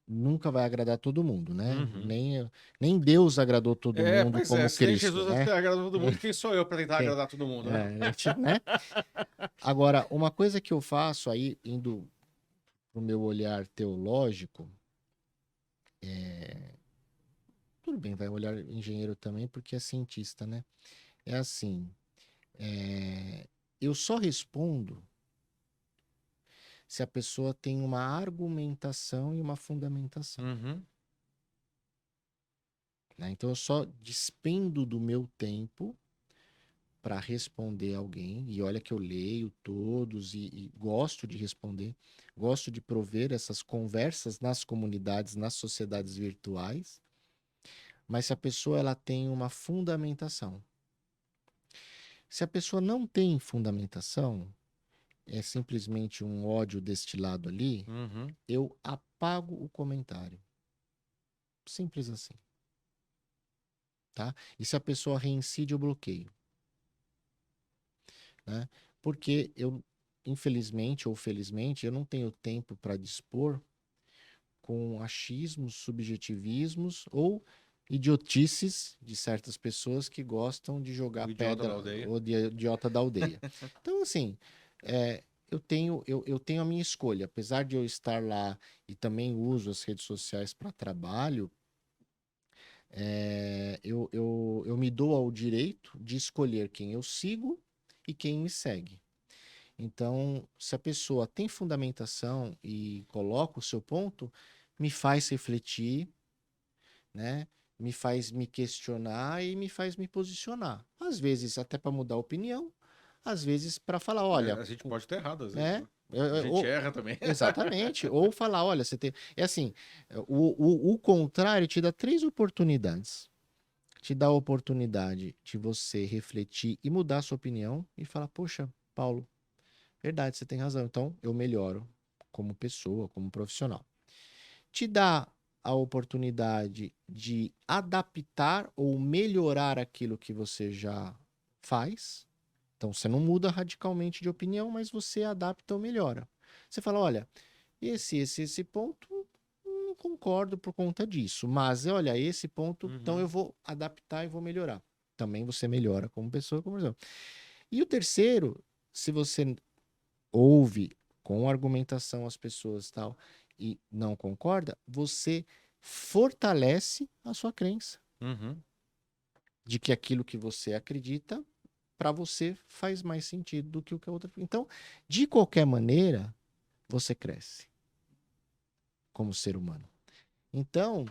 nunca vai agradar todo mundo, né? Uhum. Nem Deus agradou todo mundo Pois é, como se nem Cristo, Jesus né? agrada todo mundo, quem sou eu para tentar Quem- agradar todo mundo, né? né? Agora, uma coisa que eu faço aí, indo pro meu olhar teológico, tudo bem, vai olhar engenheiro também, porque é cientista, né? É assim, eu só respondo se a pessoa tem uma argumentação e uma fundamentação, Uhum. né? Então eu só despendo do meu tempo para responder alguém, e olha que eu leio todos e gosto de responder, gosto de prover essas conversas nas comunidades, nas sociedades virtuais, mas se a pessoa ela tem uma fundamentação. Se a pessoa não tem fundamentação, é simplesmente um ódio destilado ali, Uhum. eu apago o comentário. Simples assim, tá? E se a pessoa reincide, eu bloqueio, né? Porque eu, infelizmente ou felizmente, eu não tenho tempo para dispor com achismos, subjetivismos ou idiotices de certas pessoas que gostam de jogar O idiota da pedra aldeia. ou de idiota da aldeia. Então, assim, eu tenho a minha escolha. Apesar de eu estar lá e também uso as redes sociais para trabalho, eu me dou ao direito de escolher quem eu sigo e quem me segue. Então, se a pessoa tem fundamentação e coloca o seu ponto, me faz refletir, né? Me faz me questionar e me faz me posicionar. Às vezes até para mudar a opinião, às vezes para falar, olha, A gente pode estar errado às vezes, né? né? A gente erra também. Exatamente. Ou falar, olha, você tem. É assim, o contrário te dá três oportunidades. Te dá a oportunidade de você refletir e mudar a sua opinião e falar, poxa, Paulo, verdade, você tem razão. Então, eu melhoro como pessoa, como profissional. Te dá a oportunidade de adaptar ou melhorar aquilo que você já faz. Então, você não muda radicalmente de opinião, mas você adapta ou melhora. Você fala, olha, esse ponto não concordo por conta disso, mas olha, esse ponto, então Uhum. eu vou adaptar e vou melhorar. Também você melhora como pessoa, como pessoa. E o terceiro, se você ouve com argumentação as pessoas tal e não concorda, você fortalece a sua crença Uhum. de que aquilo que você acredita para você faz mais sentido do que o que a outra. Então, de qualquer maneira, você cresce como ser humano. Então,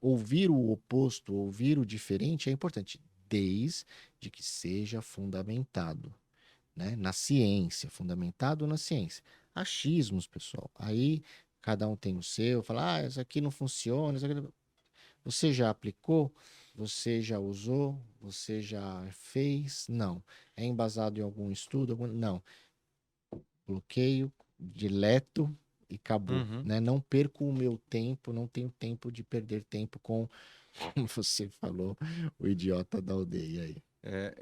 ouvir o oposto, ouvir o diferente é importante, desde que seja fundamentado, né? Na ciência, fundamentado na ciência. Achismos, pessoal. Aí cada um tem o seu, fala, isso aqui não funciona, isso aqui não... Você já aplicou? Você já usou? Você já fez? Não. É embasado em algum estudo? Não. Bloqueio, deleto e acabou, Uhum. né? Não perco o meu tempo, não tenho tempo de perder tempo com, como você falou, o idiota da aldeia aí.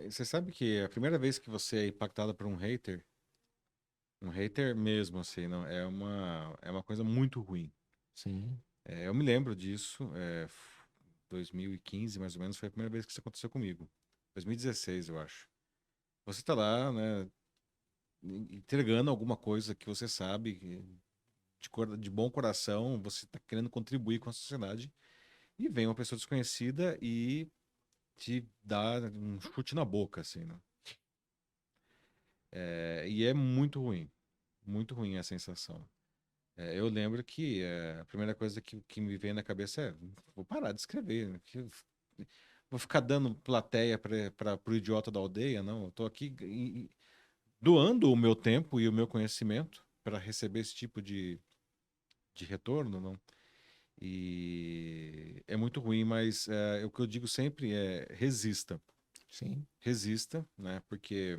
Você sabe que a primeira vez que você é impactado por um hater mesmo, assim, não, é uma coisa muito ruim. Sim, Eu me lembro disso, 2015 mais ou menos, foi a primeira vez que isso aconteceu comigo. 2016, eu acho. Você tá lá, né, entregando alguma coisa que você sabe, de bom coração, você tá querendo contribuir com a sociedade, e vem uma pessoa desconhecida e te dá um chute na boca, assim, né? E é muito ruim a sensação. Eu lembro que a primeira coisa que me veio na cabeça é: vou parar de escrever, né? Vou ficar dando plateia para o idiota da aldeia, não. Eu tô aqui doando o meu tempo e o meu conhecimento para receber esse tipo de retorno, não. E é muito ruim, mas o que eu digo sempre é resista. sim, Resista, né? Porque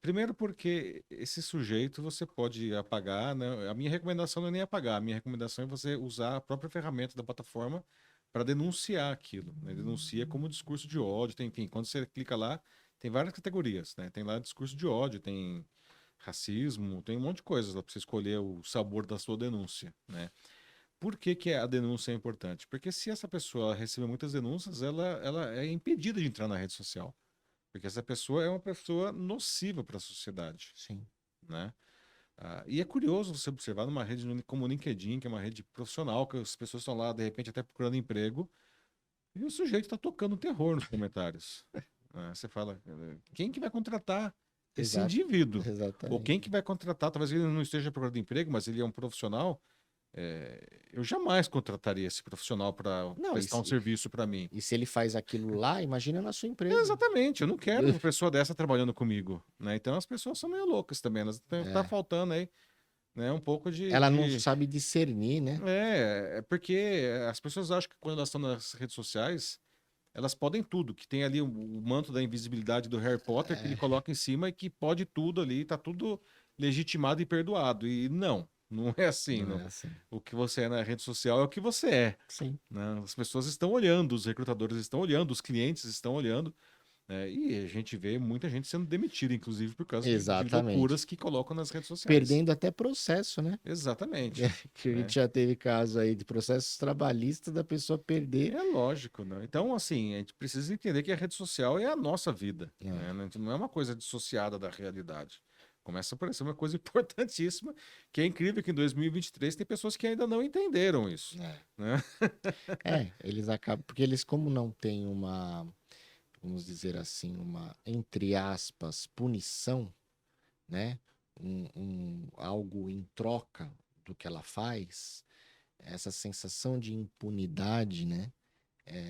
Primeiro porque esse sujeito você pode apagar, né? A minha recomendação não é nem apagar, a minha recomendação é você usar a própria ferramenta da plataforma para denunciar aquilo, né? Denuncia como discurso de ódio, tem, enfim, quando você clica lá, tem várias categorias, né? Tem lá discurso de ódio, tem racismo, tem um monte de coisas lá para você escolher o sabor da sua denúncia, né? Por que que a denúncia é importante? Porque se essa pessoa receber muitas denúncias, ela é impedida de entrar na rede social. Porque essa pessoa é uma pessoa nociva para a sociedade, Sim. né? E é curioso você observar numa rede como o LinkedIn, que é uma rede profissional, que as pessoas estão lá, de repente, até procurando emprego, e o sujeito está tocando terror nos comentários. Você fala, quem que vai contratar esse Exato. indivíduo? Ou Exatamente. quem que vai contratar? Talvez ele não esteja procurando emprego, mas ele é um profissional. Eu jamais contrataria esse profissional para Não, prestar um serviço para mim. e se ele faz aquilo lá, imagina na sua empresa. Exatamente, eu não quero uma pessoa dessa trabalhando comigo, né? Então as pessoas são meio loucas também, elas tá É. faltando aí, né? Um pouco Ela não sabe discernir, né? É porque as pessoas acham que quando elas estão nas redes sociais, elas podem tudo, que tem ali o manto da invisibilidade do Harry Potter que ele coloca em cima e que pode tudo ali, tá tudo legitimado e perdoado. E não é assim, Não não. é assim. O que você é na rede social é o que você é, Sim. né? As pessoas estão olhando, os recrutadores estão olhando, os clientes estão olhando. E a gente vê muita gente sendo demitida, inclusive, por causa de Exatamente. loucuras que colocam nas redes sociais. Perdendo até processo, né? Exatamente. Que a gente Né? já teve caso aí de processos trabalhistas da pessoa perder. É lógico, né? Então, assim, a gente precisa entender que a rede social é a nossa vida, né? É, Não é uma coisa dissociada da realidade. Começa a parecer uma coisa importantíssima, que é incrível que em 2023 tem pessoas que ainda não entenderam isso, é. né? Eles acabam, porque eles como não têm uma, vamos dizer assim, uma, entre aspas, punição, né? Algo em troca do que ela faz, essa sensação de impunidade, né?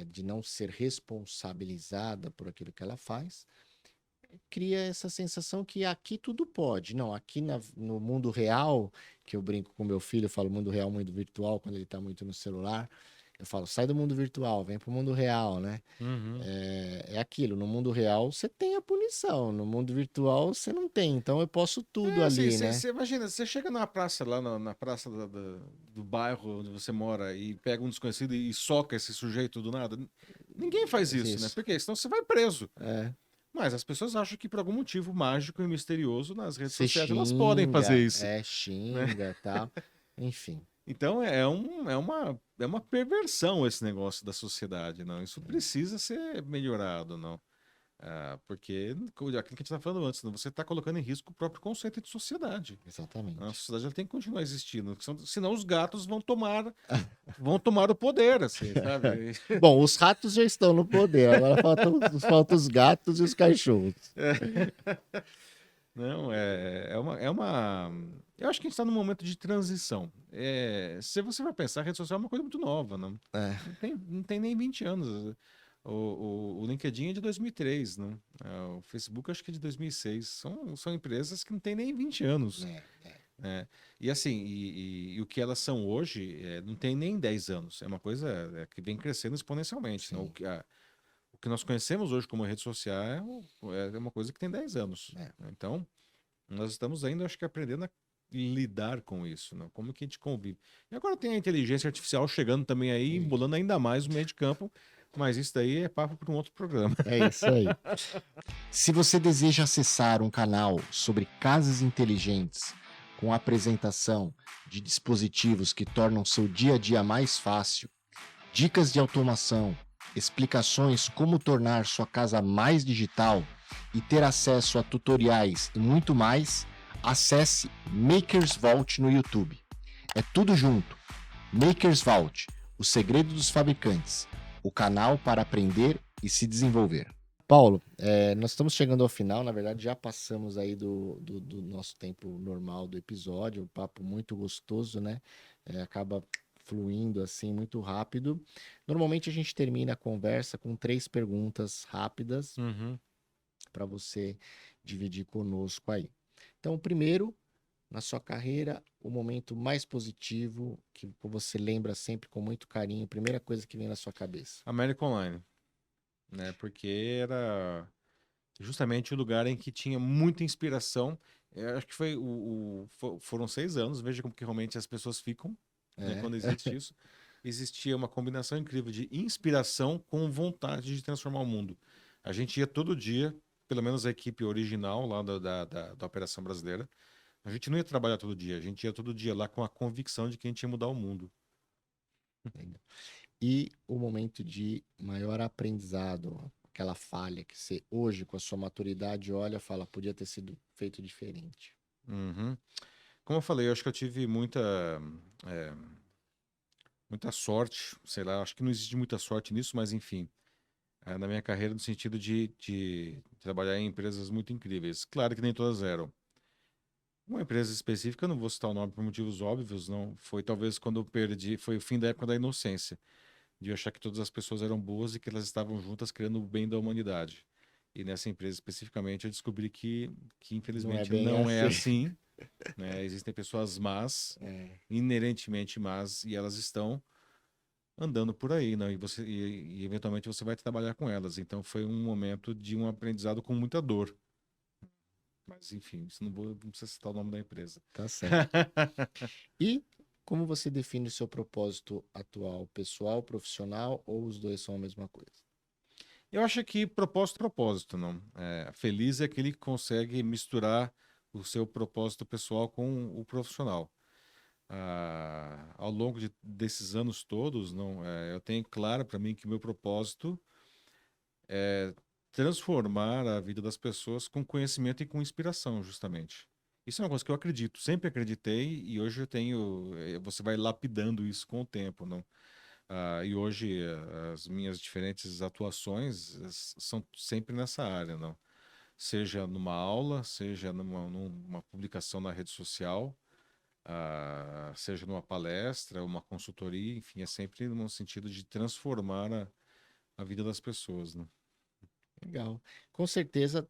De não ser responsabilizada por aquilo que ela faz, cria essa sensação que aqui tudo pode. Não, aqui no mundo real, que eu brinco com meu filho, eu falo mundo real, mundo virtual, quando ele está muito no celular, eu falo, sai do mundo virtual, vem para o mundo real, né? Uhum. É aquilo, no mundo real você tem a punição, no mundo virtual você não tem, então eu posso tudo Assim, ali, né? você imagina, você chega numa praça lá, na praça do bairro onde você mora e pega um desconhecido e soca esse sujeito do nada. Ninguém faz isso, né? Isso. Porque senão você vai preso. É. Mas as pessoas acham que por algum motivo mágico e misterioso nas redes Você sociais elas podem fazer xinga, isso, né? xinga, tal. Enfim. Então é uma perversão esse negócio da sociedade, não? Isso precisa ser melhorado, não? Porque aquilo que a gente estava falando antes, né? Você está colocando em risco o próprio conceito de sociedade. A Exatamente. sociedade ela tem que continuar existindo, senão os gatos vão tomar o poder, assim, sabe? Bom, os ratos já estão no poder, agora faltam os gatos e os cachorros. Não, eu acho que a gente está num momento de transição. Se você vai pensar, a rede social é uma coisa muito nova, não, É, não tem nem 20 anos. O LinkedIn é de 2003, não? O Facebook acho que é de 2006. São empresas que não têm nem 20 anos. é, Né? E assim, e o que elas são hoje não tem nem 10 anos. É uma coisa que vem crescendo exponencialmente. Não? O sim. que, o que nós conhecemos hoje como rede social é uma coisa que tem 10 anos. É. Né? Então, nós estamos ainda, acho que, aprendendo a lidar com isso, né? Como que a gente convive. E agora tem a inteligência artificial chegando também aí, E embolando ainda mais o meio de campo, mas isso daí é papo para um outro programa. é isso aí. Se você deseja acessar um canal sobre casas inteligentes com apresentação de dispositivos que tornam seu dia a dia mais fácil, dicas de automação, explicações como tornar sua casa mais digital e ter acesso a tutoriais e muito mais, acesse Makers Vault no YouTube. É tudo junto. Makers Vault, o segredo dos fabricantes, o canal para aprender e se desenvolver. Paulo, nós estamos chegando ao final, na verdade já passamos aí do nosso tempo normal do episódio, um papo muito gostoso, né? Acaba fluindo assim muito rápido. Normalmente a gente termina a conversa com 3 perguntas rápidas Uhum. para você dividir conosco aí. Então, primeiro, na sua carreira, o momento mais positivo que você lembra sempre com muito carinho, primeira coisa que vem na sua cabeça. América Online, né? Porque justamente o lugar em que tinha muita inspiração. Acho que foram 6 anos, veja como que realmente as pessoas ficam, né, É. quando existe isso. Existia uma combinação incrível de inspiração com vontade de transformar o mundo. A gente ia todo dia, pelo menos a equipe original lá da Operação Brasileira, a gente não ia trabalhar todo dia, a gente ia todo dia lá com a convicção de que a gente ia mudar o mundo. E o momento de maior aprendizado, aquela falha que você hoje, com a sua maturidade, olha e fala, podia ter sido feito diferente. Uhum. Como eu falei, eu acho que eu tive é, muita sorte, sei lá, acho que não existe muita sorte nisso, mas enfim, na minha carreira, no sentido de trabalhar em empresas muito incríveis. Claro que nem todas eram. Uma empresa específica, eu não vou citar o nome por motivos óbvios, não. Foi talvez quando eu perdi, foi o fim da época da inocência, de eu achar que todas as pessoas eram boas e que elas estavam juntas criando o bem da humanidade. E nessa empresa especificamente eu descobri que Não é infelizmente bem não é assim. assim, né? Existem pessoas más, É, inerentemente más, e elas estão andando por aí, né? E eventualmente você vai trabalhar com elas. Então foi um momento de um aprendizado com muita dor. Mas enfim, isso não precisa citar o nome da empresa. tá certo. E como você define o seu propósito atual, pessoal, profissional, ou os dois são a mesma coisa? Eu acho que propósito, não. Feliz é aquele que consegue misturar o seu propósito pessoal com o profissional. Ao longo desses anos todos, não, eu tenho claro para mim que o meu propósito é transformar a vida das pessoas com conhecimento e com inspiração, justamente. Isso é uma coisa que eu acredito, sempre acreditei e hoje eu tenho. Você vai lapidando isso com o tempo, não? E hoje as minhas diferentes atuações são sempre nessa área, não? Seja numa aula, seja numa publicação na rede social, seja numa palestra, uma consultoria, enfim, é sempre no sentido de transformar a vida das pessoas, né? Legal. Com certeza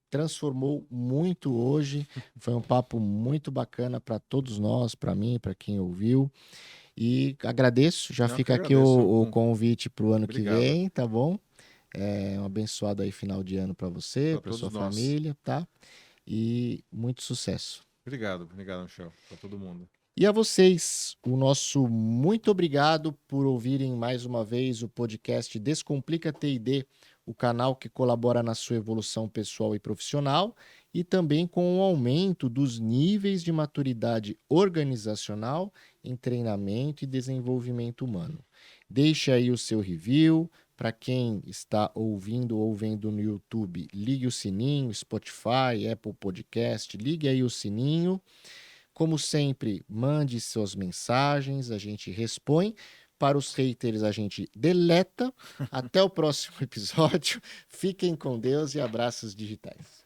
transformou muito hoje. Foi um papo muito bacana para todos nós, para mim, para quem ouviu. E agradeço. Já Eu que fica aqui agradeço o convite para o ano que Obrigado vem, tá bom? Um abençoado aí final de ano para você, para para sua todos nós. família, tá? E muito sucesso. Obrigado, Michel, para todo mundo. E a vocês, o nosso muito obrigado por ouvirem mais uma vez o podcast Descomplica TID, o canal que colabora na sua evolução pessoal e profissional e também com o aumento dos níveis de maturidade organizacional em treinamento e desenvolvimento humano. Deixe aí o seu review. Para quem está ouvindo ou vendo no YouTube, ligue o sininho, Spotify, Apple Podcast, ligue aí o sininho. Como sempre, mande suas mensagens, a gente responde. Para os haters, a gente deleta. Até o próximo episódio. Fiquem com Deus e abraços digitais.